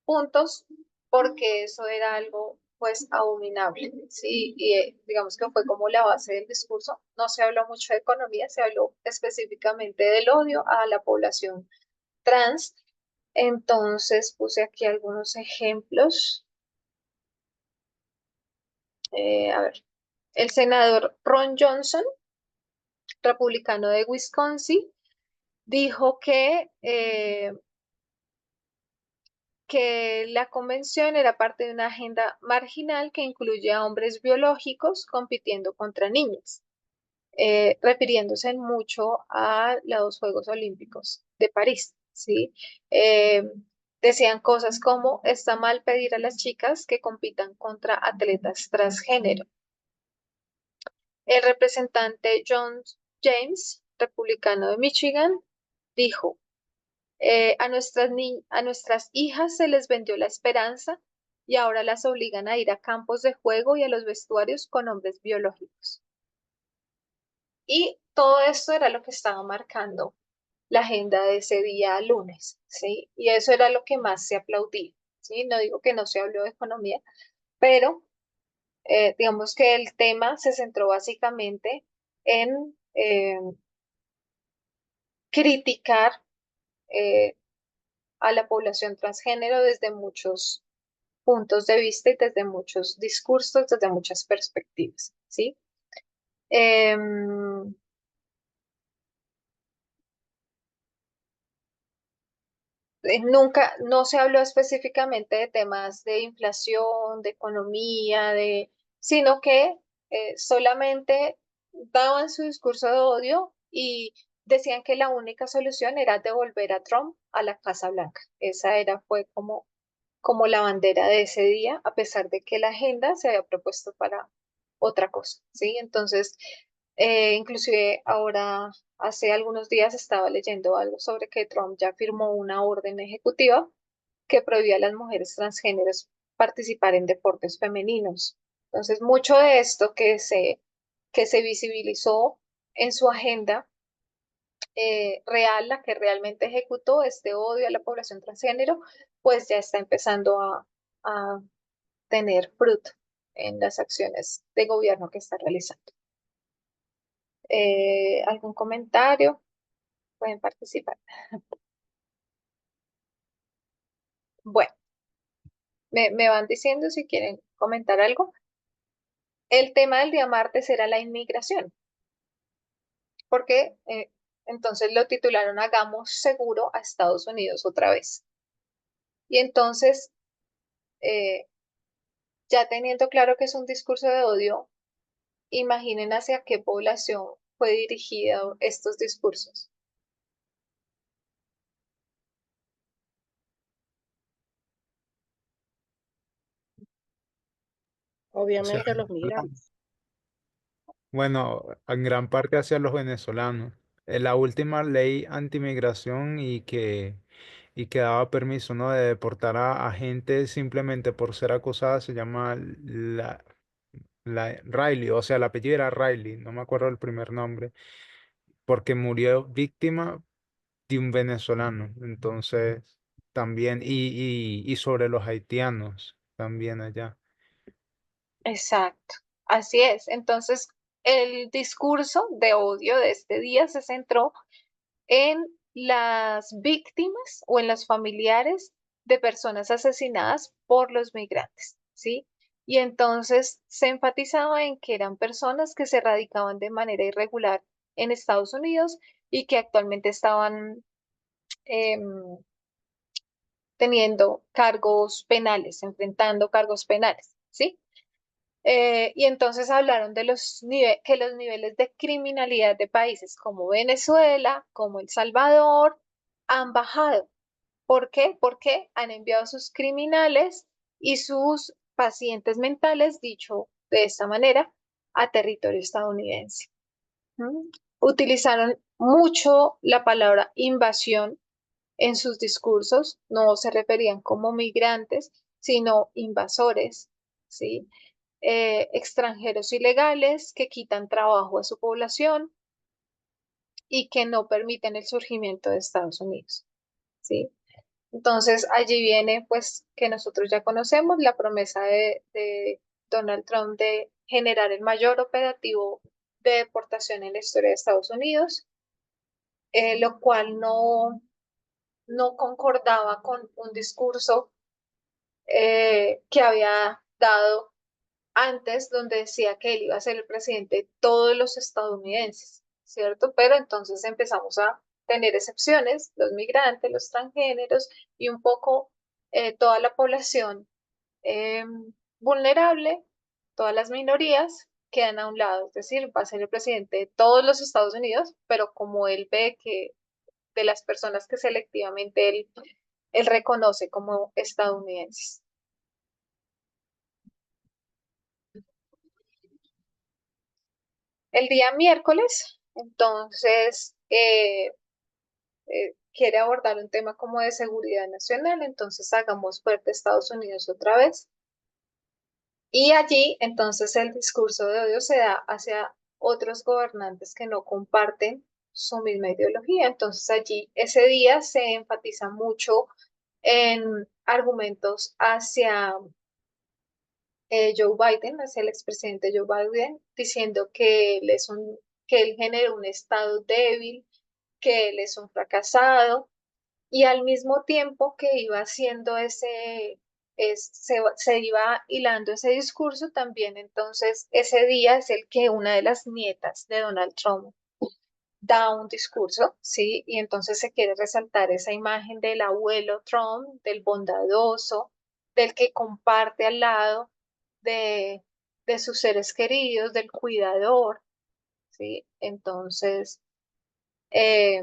puntos porque eso era algo pues abominable, ¿sí? Y digamos que fue como la base del discurso. No se habló mucho de economía, se habló específicamente del odio a la población trans. Entonces puse aquí algunos ejemplos. A ver, el senador Ron Johnson, republicano de Wisconsin, dijo que la convención era parte de una agenda marginal que incluye a hombres biológicos compitiendo contra niñas, refiriéndose mucho a los Juegos Olímpicos de París, ¿sí? Eh, Decían cosas como, está mal pedir a las chicas que compitan contra atletas transgénero. El representante John James, republicano de Michigan, dijo, a nuestras hijas se les vendió la esperanza y ahora las obligan a ir a campos de juego y a los vestuarios con hombres biológicos. Y todo esto era lo que estaba marcando la agenda de ese día lunes, ¿sí? Y eso era lo que más se aplaudía, ¿sí? No digo que no se habló de economía, pero digamos que el tema se centró básicamente en criticar eh, a la población transgénero desde muchos puntos de vista y desde muchos discursos, desde muchas perspectivas, ¿sí? Em, Nunca, no se habló específicamente de temas de inflación, de economía, sino que solamente daban su discurso de odio y decían que la única solución era devolver a Trump a la Casa Blanca. Fue como la bandera de ese día, a pesar de que la agenda se había propuesto para otra cosa, ¿sí? Entonces, inclusive ahora, hace algunos días estaba leyendo algo sobre que Trump ya firmó una orden ejecutiva que prohibía a las mujeres transgéneros participar en deportes femeninos. Entonces, mucho de esto que se visibilizó en su agenda real, la que realmente ejecutó este odio a la población transgénero, pues ya está empezando a tener fruto en las acciones de gobierno que está realizando. ¿Algún comentario? Pueden participar. Bueno, me van diciendo si quieren comentar algo. El tema del día martes era la inmigración, porque entonces lo titularon Hagamos seguro a Estados Unidos otra vez. Y entonces, eh, ya teniendo claro que es un discurso de odio, imaginen hacia qué población fue dirigido estos discursos. Hacia Obviamente a los los venezolanos. migrantes. Bueno, en gran parte hacia los venezolanos. La última ley antimigración y que daba permiso, ¿no? De deportar a gente simplemente por ser acusada se llama la Riley, o sea, el apellido era Riley, no me acuerdo el primer nombre, porque murió víctima de un venezolano. Entonces, también, y sobre los haitianos, también allá. Exacto, así es. Entonces, el discurso de odio de este día se centró en las víctimas o en los familiares de personas asesinadas por los migrantes, ¿sí? Y entonces se enfatizaba en que eran personas que se radicaban de manera irregular en Estados Unidos y que actualmente estaban em, teniendo cargos penales, enfrentando cargos penales, ¿sí? Y entonces hablaron de que los niveles de criminalidad de países como Venezuela, como El Salvador, han bajado. ¿Por qué? Porque han enviado sus criminales y sus pacientes mentales, dicho de esta manera, a territorio estadounidense. ¿Mm? Utilizaron mucho la palabra invasión en sus discursos, no se referían como migrantes, sino invasores, ¿sí? Extranjeros ilegales que quitan trabajo a su población y que no permiten el surgimiento de Estados Unidos, ¿sí? Entonces allí viene, pues, que nosotros ya conocemos la promesa de Donald Trump de generar el mayor operativo de deportación en la historia de Estados Unidos, lo cual no concordaba con un discurso que había dado antes, donde decía que él iba a ser el presidente de todos los estadounidenses, ¿cierto? Pero entonces empezamos a tener excepciones, los migrantes, los transgéneros y un poco toda la población eh, vulnerable, todas las minorías quedan a un lado, es decir, va a ser el presidente de todos los Estados Unidos, pero como él ve que de las personas que selectivamente él reconoce como estadounidenses. El día miércoles, entonces, quiere abordar un tema como de seguridad nacional, entonces hagamos fuerte Estados Unidos otra vez. Y allí, entonces, el discurso de odio se da hacia otros gobernantes que no comparten su misma ideología. Entonces, allí, ese día se enfatiza mucho en argumentos hacia Joe Biden, hacia el expresidente Joe Biden, diciendo que él generó un estado débil, que él es un fracasado, y al mismo tiempo que iba haciendo se iba hilando ese discurso, también entonces ese día es el que una de las nietas de Donald Trump da un discurso, ¿sí? Y entonces se quiere resaltar esa imagen del abuelo Trump, del bondadoso, del que comparte al lado de, de sus seres queridos, del cuidador, ¿sí? Entonces eh,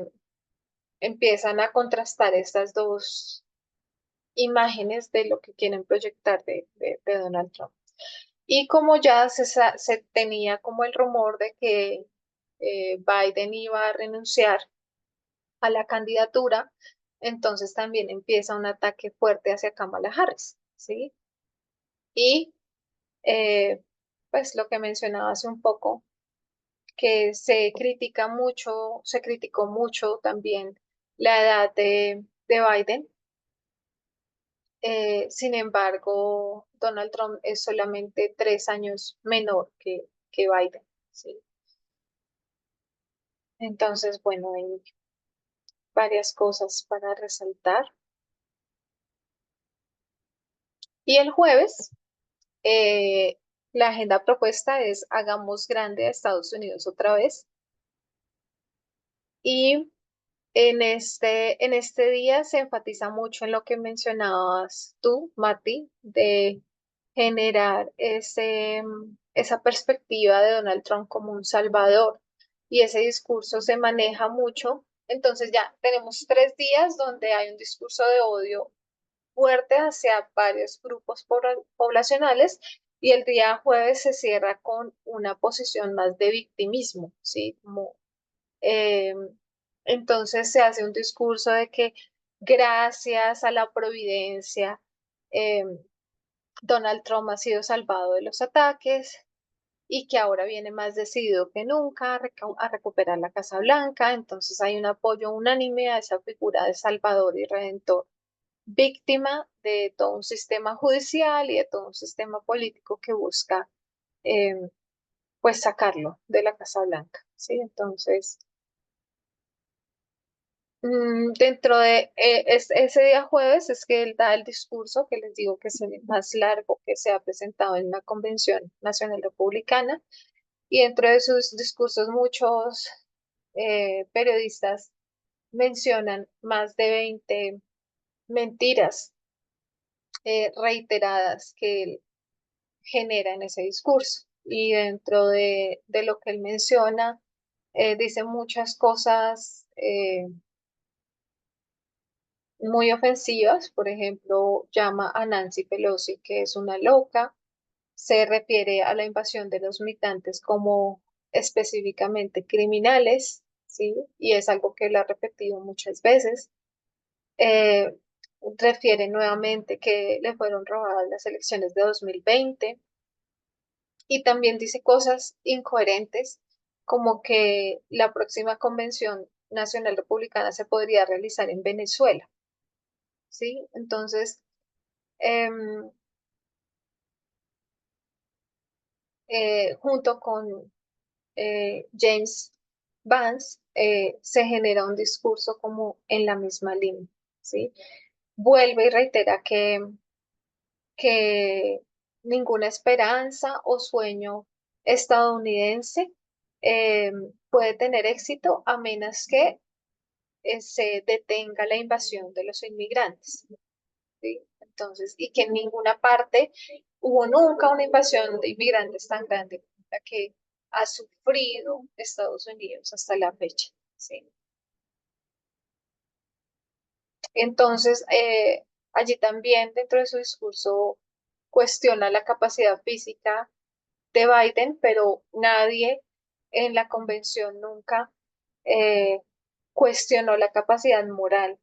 empiezan a contrastar estas dos imágenes de lo que quieren proyectar de Donald Trump. Y como ya se tenía como el rumor de que Biden iba a renunciar a la candidatura, entonces también empieza un ataque fuerte hacia Kamala Harris, ¿sí? Y pues lo que mencionaba hace un poco, que se criticó mucho también la edad de Biden. Sin embargo, Donald Trump es solamente 3 años menor que Biden, ¿sí? Entonces, bueno, hay varias cosas para resaltar. Y el jueves, eh, la agenda propuesta es hagamos grande a Estados Unidos otra vez. Y en este día se enfatiza mucho en lo que mencionabas tú, Mati, de generar esa perspectiva de Donald Trump como un salvador. Y ese discurso se maneja mucho. Entonces ya tenemos 3 días donde hay un discurso de odio fuerte hacia varios grupos poblacionales, y el día jueves se cierra con una posición más de victimismo, ¿sí? Como eh, entonces se hace un discurso de que gracias a la providencia, eh, Donald Trump ha sido salvado de los ataques y que ahora viene más decidido que nunca a recuperar la Casa Blanca. Entonces hay un apoyo unánime a esa figura de Salvador y Redentor, víctima de todo un sistema judicial y de todo un sistema político que busca eh, pues sacarlo de la Casa Blanca, ¿sí? Entonces, dentro de ese día jueves es que él da el discurso que les digo que es el más largo que se ha presentado en una convención nacional republicana, y dentro de sus discursos muchos periodistas mencionan más de 20 mentiras reiteradas que él genera en ese discurso. Y dentro de lo que él menciona, dice muchas cosas muy ofensivas. Por ejemplo, llama a Nancy Pelosi que es una loca, se refiere a la invasión de los migrantes como específicamente criminales, ¿sí? Y es algo que él ha repetido muchas veces. Eh, Refiere nuevamente que le fueron robadas las elecciones de 2020, y también dice cosas incoherentes como que la próxima convención nacional republicana se podría realizar en Venezuela, ¿sí? Entonces, em, junto con James Vance, se genera un discurso como en la misma línea, ¿sí? Vuelve y reitera que ninguna esperanza o sueño estadounidense puede tener éxito a menos que se detenga la invasión de los inmigrantes, ¿sí? Entonces, y que en ninguna parte hubo nunca una invasión de inmigrantes tan grande como la que ha sufrido Estados Unidos hasta la fecha, ¿sí? Entonces, allí también dentro de su discurso cuestiona la capacidad física de Biden, pero nadie en la convención nunca eh, cuestionó la capacidad moral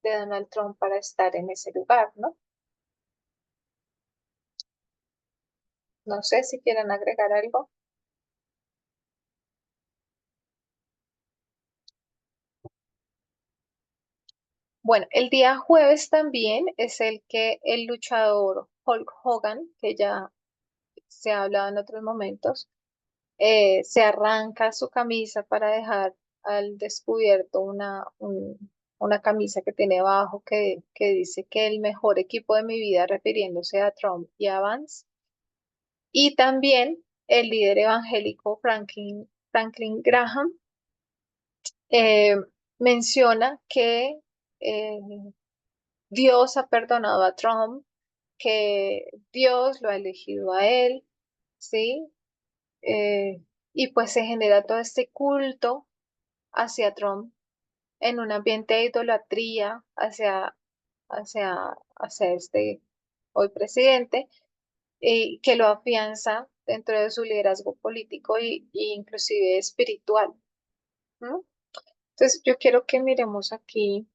de Donald Trump para estar en ese lugar, ¿no? No sé si quieren agregar algo. Bueno, el día jueves también es el que el luchador Hulk Hogan, que ya se ha hablado en otros momentos, se arranca su camisa para dejar al descubierto una camisa que tiene abajo que dice que el mejor equipo de mi vida, refiriéndose a Trump y a Vance. Y también el líder evangélico Franklin Graham eh, menciona que eh, Dios ha perdonado a Trump, que Dios lo ha elegido a él, ¿sí? Eh, y pues se genera todo este culto hacia Trump en un ambiente de idolatría hacia este hoy presidente, que lo afianza dentro de su liderazgo político y inclusive espiritual. ¿No? Entonces yo quiero que miremos aquí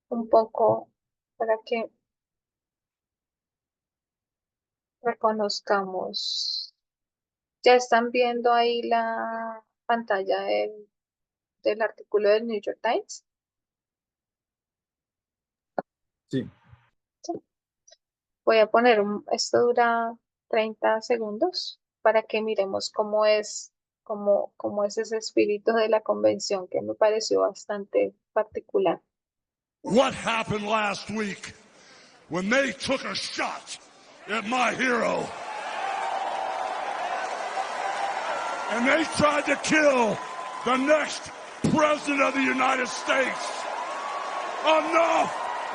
un poco para que reconozcamos. Ya están viendo ahí la pantalla del artículo del New York Times. Sí. Voy a poner esto dura 30 segundos para que miremos cómo es ese espíritu de la convención que me pareció bastante particular. What happened last week when they took a shot at my hero and they tried to kill the next president of the United States? Enough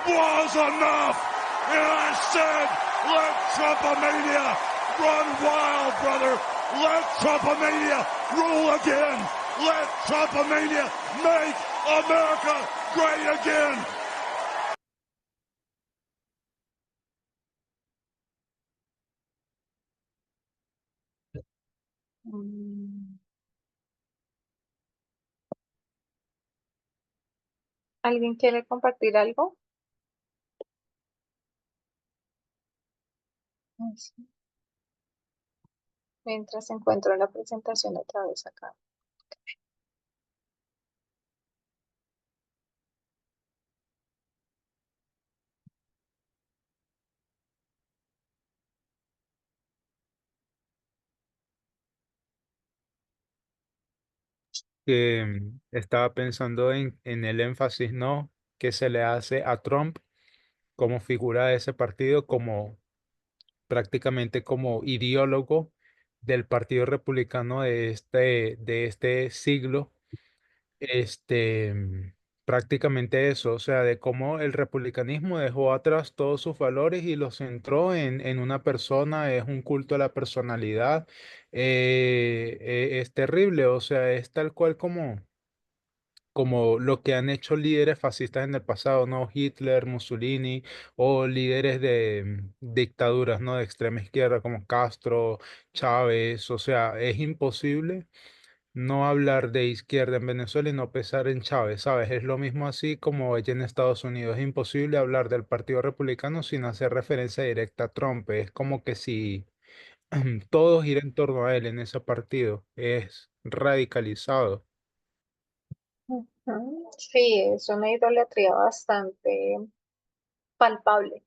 was enough. And I said, let Trumpomania run wild, brother. Let Trumpomania rule again. Let Trumpomania make America great again. Mm. ¿Alguien quiere compartir algo? Sí. Mientras encuentro la presentación otra vez acá. Que estaba pensando en el énfasis, ¿no? Que se le hace a Trump como figura de ese partido, como prácticamente como ideólogo del Partido Republicano de este siglo, prácticamente eso, o sea, de cómo el republicanismo dejó atrás todos sus valores y los centró en una persona, es un culto a la personalidad, es terrible, o sea, es tal cual como lo que han hecho líderes fascistas en el pasado, ¿no? Hitler, Mussolini o líderes de dictaduras, ¿no? De extrema izquierda como Castro, Chávez, o sea, es imposible no hablar de izquierda en Venezuela y no pensar en Chávez, ¿sabes? Es lo mismo así como allá en Estados Unidos, es imposible hablar del Partido Republicano sin hacer referencia directa a Trump, es como que si todo gira en torno a él en ese partido, es radicalizado. Ujú. Sí, es una idolatría bastante palpable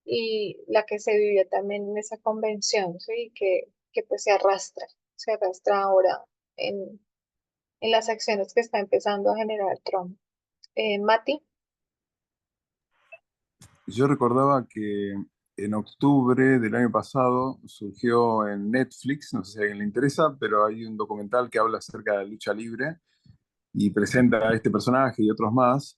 y la que se vivió también en esa convención, ¿sí? Que pues se arrastra ahora en, en las acciones que está empezando a generar Trump. Mati, Yo recordaba que en octubre del año pasado surgió en Netflix, no sé si a alguien le interesa, pero hay un documental que habla acerca de la lucha libre y presenta a este personaje y otros más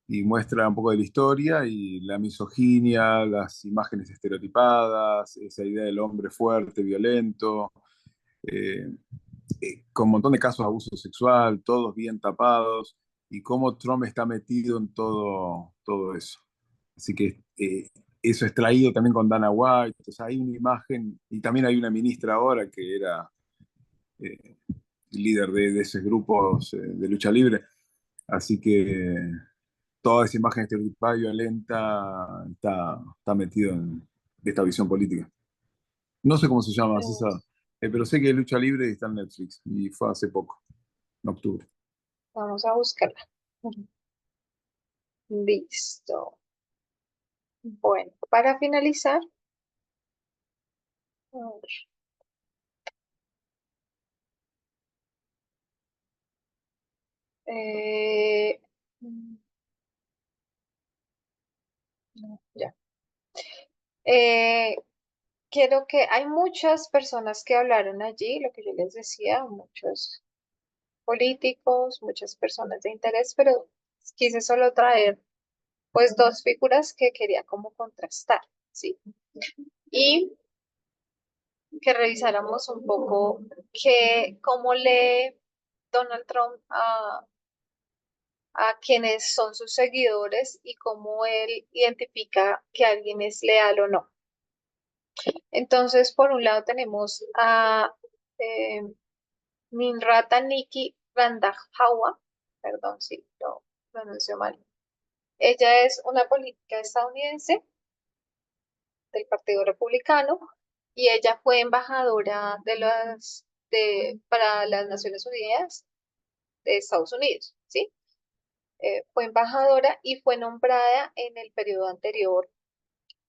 y muestra un poco de la historia y la misoginia, las imágenes estereotipadas, esa idea del hombre fuerte, violento, eh, con un montón de casos de abuso sexual, todos bien tapados, y cómo Trump está metido en todo eso. Así que eso es traído también con Dana White, entonces hay una imagen, y también hay una ministra ahora que era eh, líder de esos grupos de lucha libre. Así que toda esa imagen estereotipada y violenta está metido en esta visión política. No sé cómo se llama, César, pero sé que es lucha libre y está en Netflix, y fue hace poco, en octubre. Vamos a buscarla. Listo. Bueno, para finalizar, a ver, eh, no, ya. Eh, quiero que hay muchas personas que hablaron allí, lo que yo les decía, muchos políticos, muchas personas de interés, pero quise solo traer pues dos figuras que quería como contrastar, ¿sí? Y que revisáramos un poco cómo lee Donald Trump a quienes son sus seguidores y cómo él identifica que alguien es leal o no. Entonces, por un lado tenemos a eh, Ninrata Nikki Randhawa, perdón si lo pronuncio mal. Ella es una política estadounidense del Partido Republicano y ella fue embajadora para las Naciones Unidas de Estados Unidos, ¿sí? Fue embajadora y fue nombrada en el periodo anterior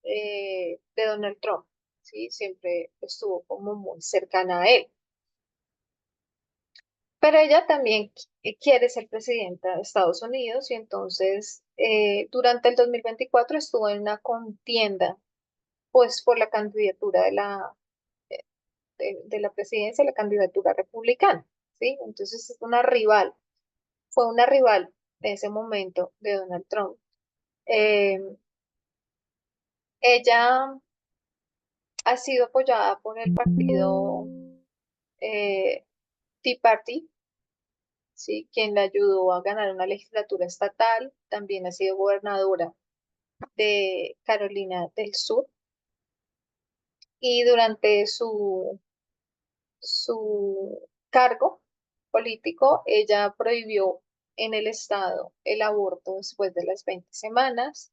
de Donald Trump, ¿sí? Siempre estuvo como muy cercana a él. Pero ella también quiere ser presidenta de Estados Unidos y entonces durante el 2024 estuvo en una contienda pues por la candidatura de la presidencia, la candidatura republicana, ¿sí? Entonces es una rival, fue una rival en ese momento de Donald Trump. Eh, ella ha sido apoyada por el partido eh, Tea Party, ¿sí? Quien la ayudó a ganar una legislatura estatal, también ha sido gobernadora de Carolina del Sur y durante su cargo político, ella prohibió en el estado el aborto después de las 20 semanas,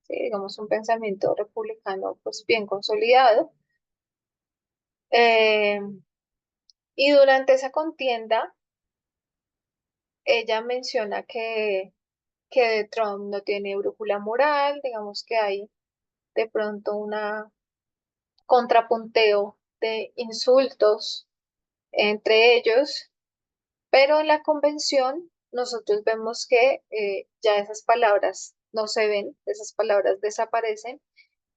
¿sí? Digamos un pensamiento republicano pues bien consolidado. Eh, y durante esa contienda, ella menciona que Trump no tiene brújula moral, digamos que hay de pronto una contrapunteo de insultos entre ellos. Pero en la convención nosotros vemos que ya esas palabras no se ven, esas palabras desaparecen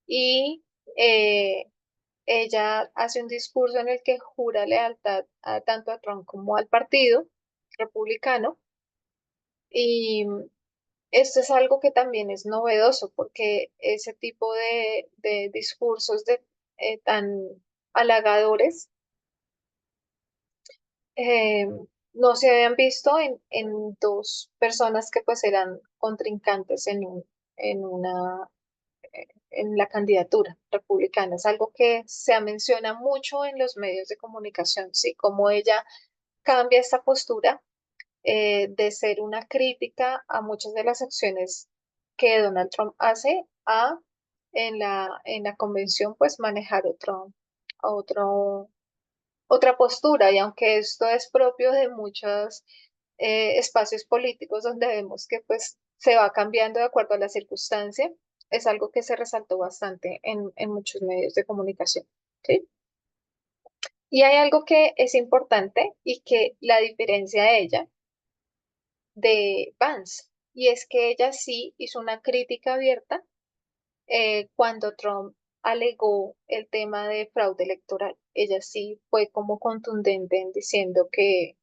y ella hace un discurso en el que jura lealtad tanto a Trump como al partido republicano y esto es algo que también es novedoso porque ese tipo de discursos tan halagadores eh, no se habían visto en dos personas que pues eran contrincantes en una, en la candidatura republicana. Es algo que se menciona mucho en los medios de comunicación, ¿sí? Como ella cambia esta postura de ser una crítica a muchas de las acciones que Donald Trump hace a en la convención pues manejar otro otra postura, y aunque esto es propio de muchos espacios políticos donde vemos que pues se va cambiando de acuerdo a la circunstancia, es algo que se resaltó bastante en muchos medios de comunicación, ¿sí? Y hay algo que es importante y que la diferencia de ella de Vance, y es que ella sí hizo una crítica abierta cuando Trump alegó el tema de fraude electoral. Ella sí fue como contundente en diciendo que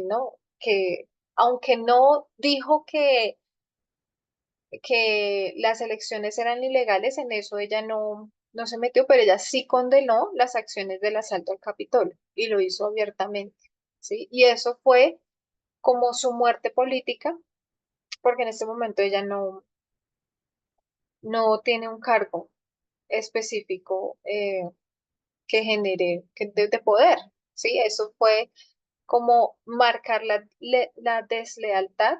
no, que aunque no dijo que las elecciones eran ilegales, en eso ella no se metió, pero ella sí condenó las acciones del asalto al Capitolio y lo hizo abiertamente, ¿sí? Y eso fue como su muerte política, porque en este momento ella no tiene un cargo específico que genere de poder. ¿sí? Eso fue como marcar la deslealtad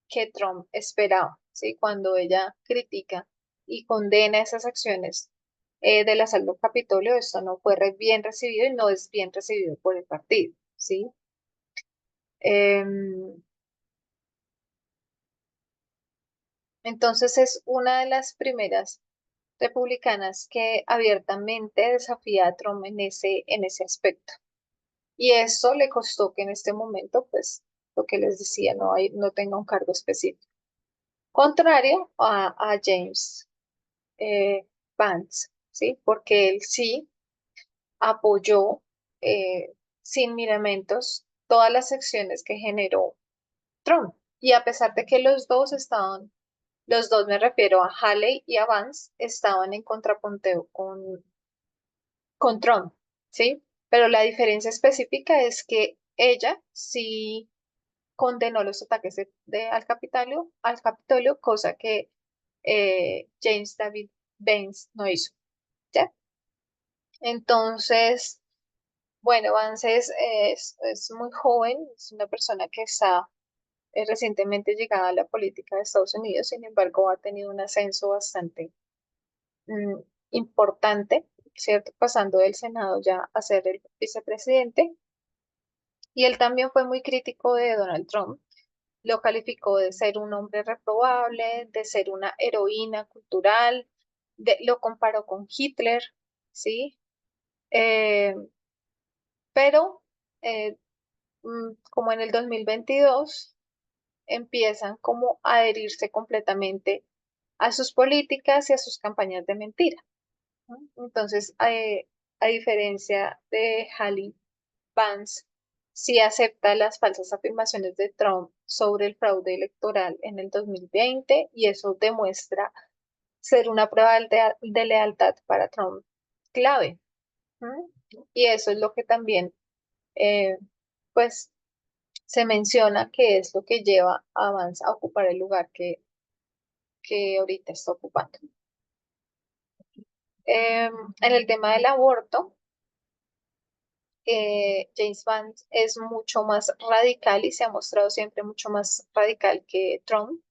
que Trump esperaba, ¿sí? Cuando ella critica y condena esas acciones del asalto al Capitolio, esto no fue bien recibido y no es bien recibido por el partido, ¿sí? Em, entonces es una de las primeras republicanas que abiertamente desafía a Trump en ese aspecto. Y eso le costó que en este momento, pues, lo que les decía, no tenga un cargo específico. Contrario a James Vance, ¿sí? Porque él sí apoyó sin miramientos todas las acciones que generó Trump. Y a pesar de que los dos me refiero a Haley y a Vance, estaban en contrapunteo con Trump, ¿sí? Pero la diferencia específica es que ella sí condenó los ataques al Capitolio, cosa que James David Vance no hizo, ¿ya? Entonces, bueno, Vance es muy joven, es una persona que está recientemente llegada a la política de Estados Unidos, sin embargo, ha tenido un ascenso bastante mm, importante, ¿cierto? Pasando del Senado ya a ser el vicepresidente. Y él también fue muy crítico de Donald Trump. Lo calificó de ser un hombre reprobable, de ser una heroína cultural, lo comparó con Hitler, ¿sí? Eh, pero como en el 2022 empiezan como a adherirse completamente a sus políticas y a sus campañas de mentira, ¿no? Entonces, a diferencia de Hallie Vance, sí acepta las falsas afirmaciones de Trump sobre el fraude electoral en el 2020 y eso demuestra ser una prueba de lealtad para Trump clave. ¿M? Y eso es lo que también, eh, pues, se menciona que es lo que lleva a Vance a ocupar el lugar que ahorita está ocupando. En el tema del aborto, James Vance es mucho más radical y se ha mostrado siempre mucho más radical que Trump.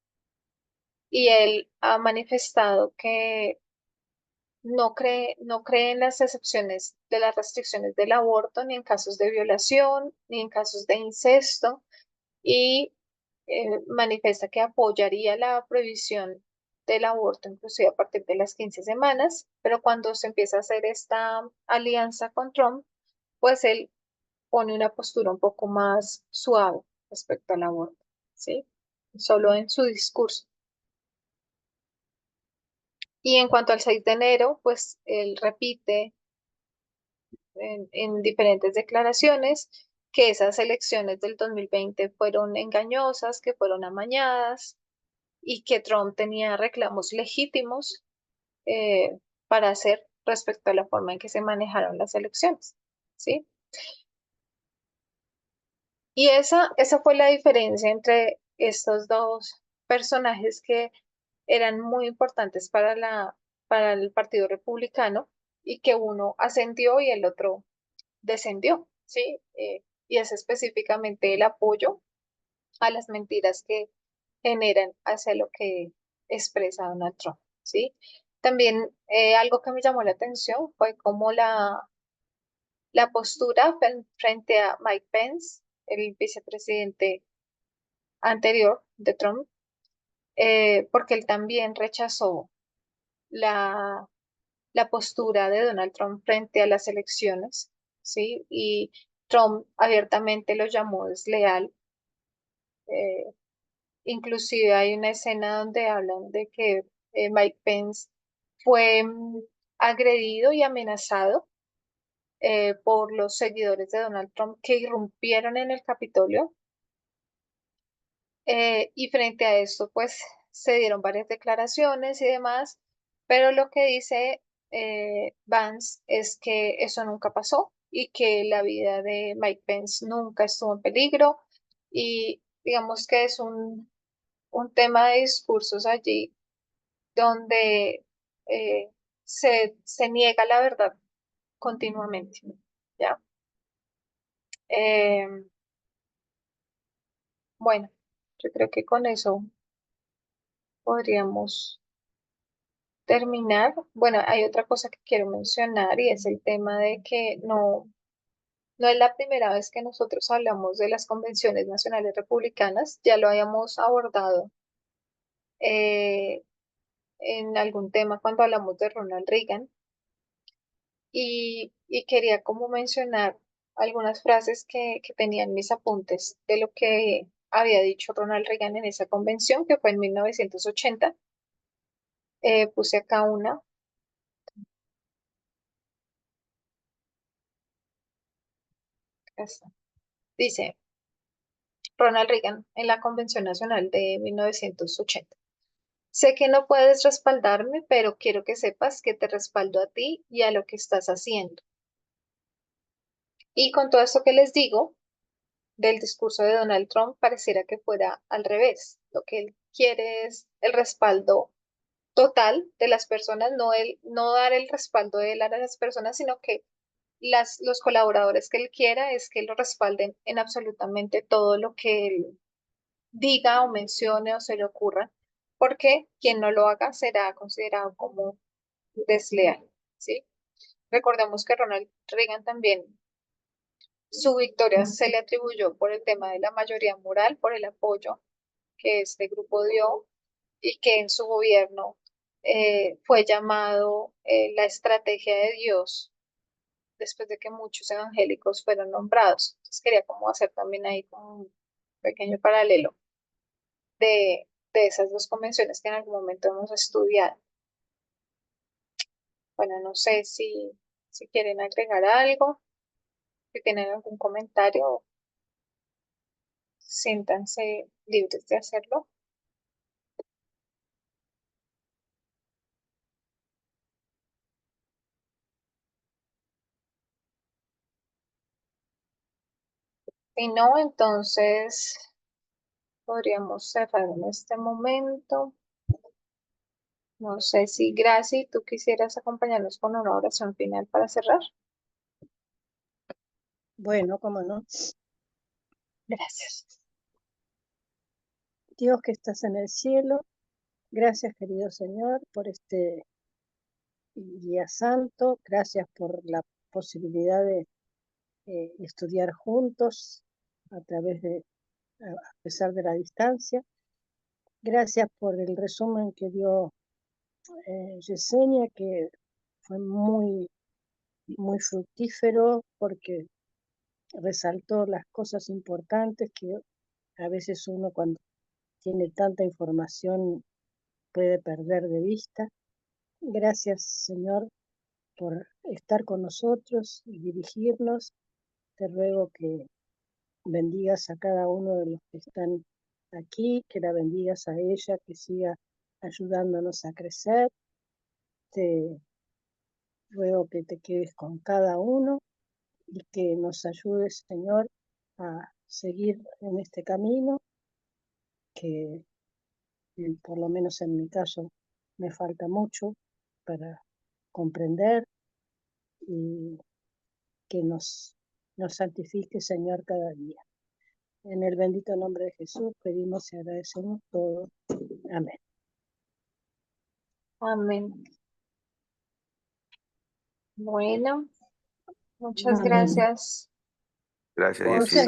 Y él ha manifestado que no cree en las excepciones de las restricciones del aborto, ni en casos de violación, ni en casos de incesto, y manifiesta que apoyaría la prohibición del aborto, inclusive a partir de las 15 semanas, pero cuando se empieza a hacer esta alianza con Trump, pues él pone una postura un poco más suave respecto al aborto, ¿sí? Solo en su discurso. Y en cuanto al 6 de enero, pues él repite en diferentes declaraciones que esas elecciones del 2020 fueron engañosas, que fueron amañadas y que Trump tenía reclamos legítimos para hacer respecto a la forma en que se manejaron las elecciones, ¿sí? Y esa fue la diferencia entre estos dos personajes que eran muy importantes para el Partido Republicano y que uno ascendió y el otro descendió, ¿sí? Y es específicamente el apoyo a las mentiras que generan hacia lo que expresa Donald Trump, ¿sí? También algo que me llamó la atención fue como la postura frente a Mike Pence, el vicepresidente anterior de Trump, porque él también rechazó la, la postura de Donald Trump frente a las elecciones, ¿sí? Y Trump abiertamente lo llamó desleal. eh, Inclusive hay una escena donde hablan de que Mike Pence fue agredido y amenazado por los seguidores de Donald Trump que irrumpieron en el Capitolio. Y frente a esto, pues se dieron varias declaraciones y demás, pero lo que dice Vance es que eso nunca pasó y que la vida de Mike Pence nunca estuvo en peligro y digamos que es un tema de discursos allí donde se niega la verdad continuamente, ¿ya? Em, bueno, yo creo que con eso podríamos terminar. Bueno, hay otra cosa que quiero mencionar y es el tema de que no es la primera vez que nosotros hablamos de las convenciones nacionales republicanas, ya lo habíamos abordado eh, en algún tema cuando hablamos de Ronald Reagan y quería como mencionar algunas frases que tenía en mis apuntes de lo que había dicho Ronald Reagan en esa convención que fue en 1980. Puse acá una. Acá está. Dice Ronald Reagan en la Convención Nacional de 1980. Sé que no puedes respaldarme, pero quiero que sepas que te respaldo a ti y a lo que estás haciendo. Y con todo esto que les digo del discurso de Donald Trump, pareciera que fuera al revés. Lo que él quiere es el respaldo total de las personas, no dar el respaldo de él a las personas, sino que los colaboradores que él quiera es que lo respalden en absolutamente todo lo que él diga o mencione o se le ocurra, porque quien no lo haga será considerado como desleal, ¿sí? Recordemos que Ronald Reagan también, su victoria se le atribuyó por el tema de la mayoría moral, por el apoyo que este grupo dio y que en su gobierno fue llamado la estrategia de Dios después de que muchos evangélicos fueron nombrados. Entonces quería como hacer también ahí como un pequeño paralelo de esas dos convenciones que en algún momento hemos estudiado. Bueno, no sé si quieren agregar algo, si tienen algún comentario, siéntanse libres de hacerlo. Si no, entonces podríamos cerrar en este momento. No sé si Graci, tú quisieras acompañarnos con una oración final para cerrar. Bueno, cómo no. Gracias. Dios que estás en el cielo, gracias querido Señor por este día santo, gracias por la posibilidad de estudiar juntos a través a pesar de la distancia. Gracias por el resumen que dio Yesenia, que fue muy, muy fructífero porque resaltó las cosas importantes que a veces uno cuando tiene tanta información puede perder de vista. Gracias, Señor, por estar con nosotros y dirigirnos. Te ruego que bendigas a cada uno de los que están aquí, que la bendigas a ella, que siga ayudándonos a crecer. Te ruego que te quedes con cada uno y que nos ayudes, Señor, a seguir en este camino, que por lo menos en mi caso me falta mucho para comprender y que nos santifique, Señor, cada día. En el bendito nombre de Jesús pedimos y agradecemos todo. Amén. Amén. Bueno, muchas Amén. gracias Gracias, por O Jessy. sea,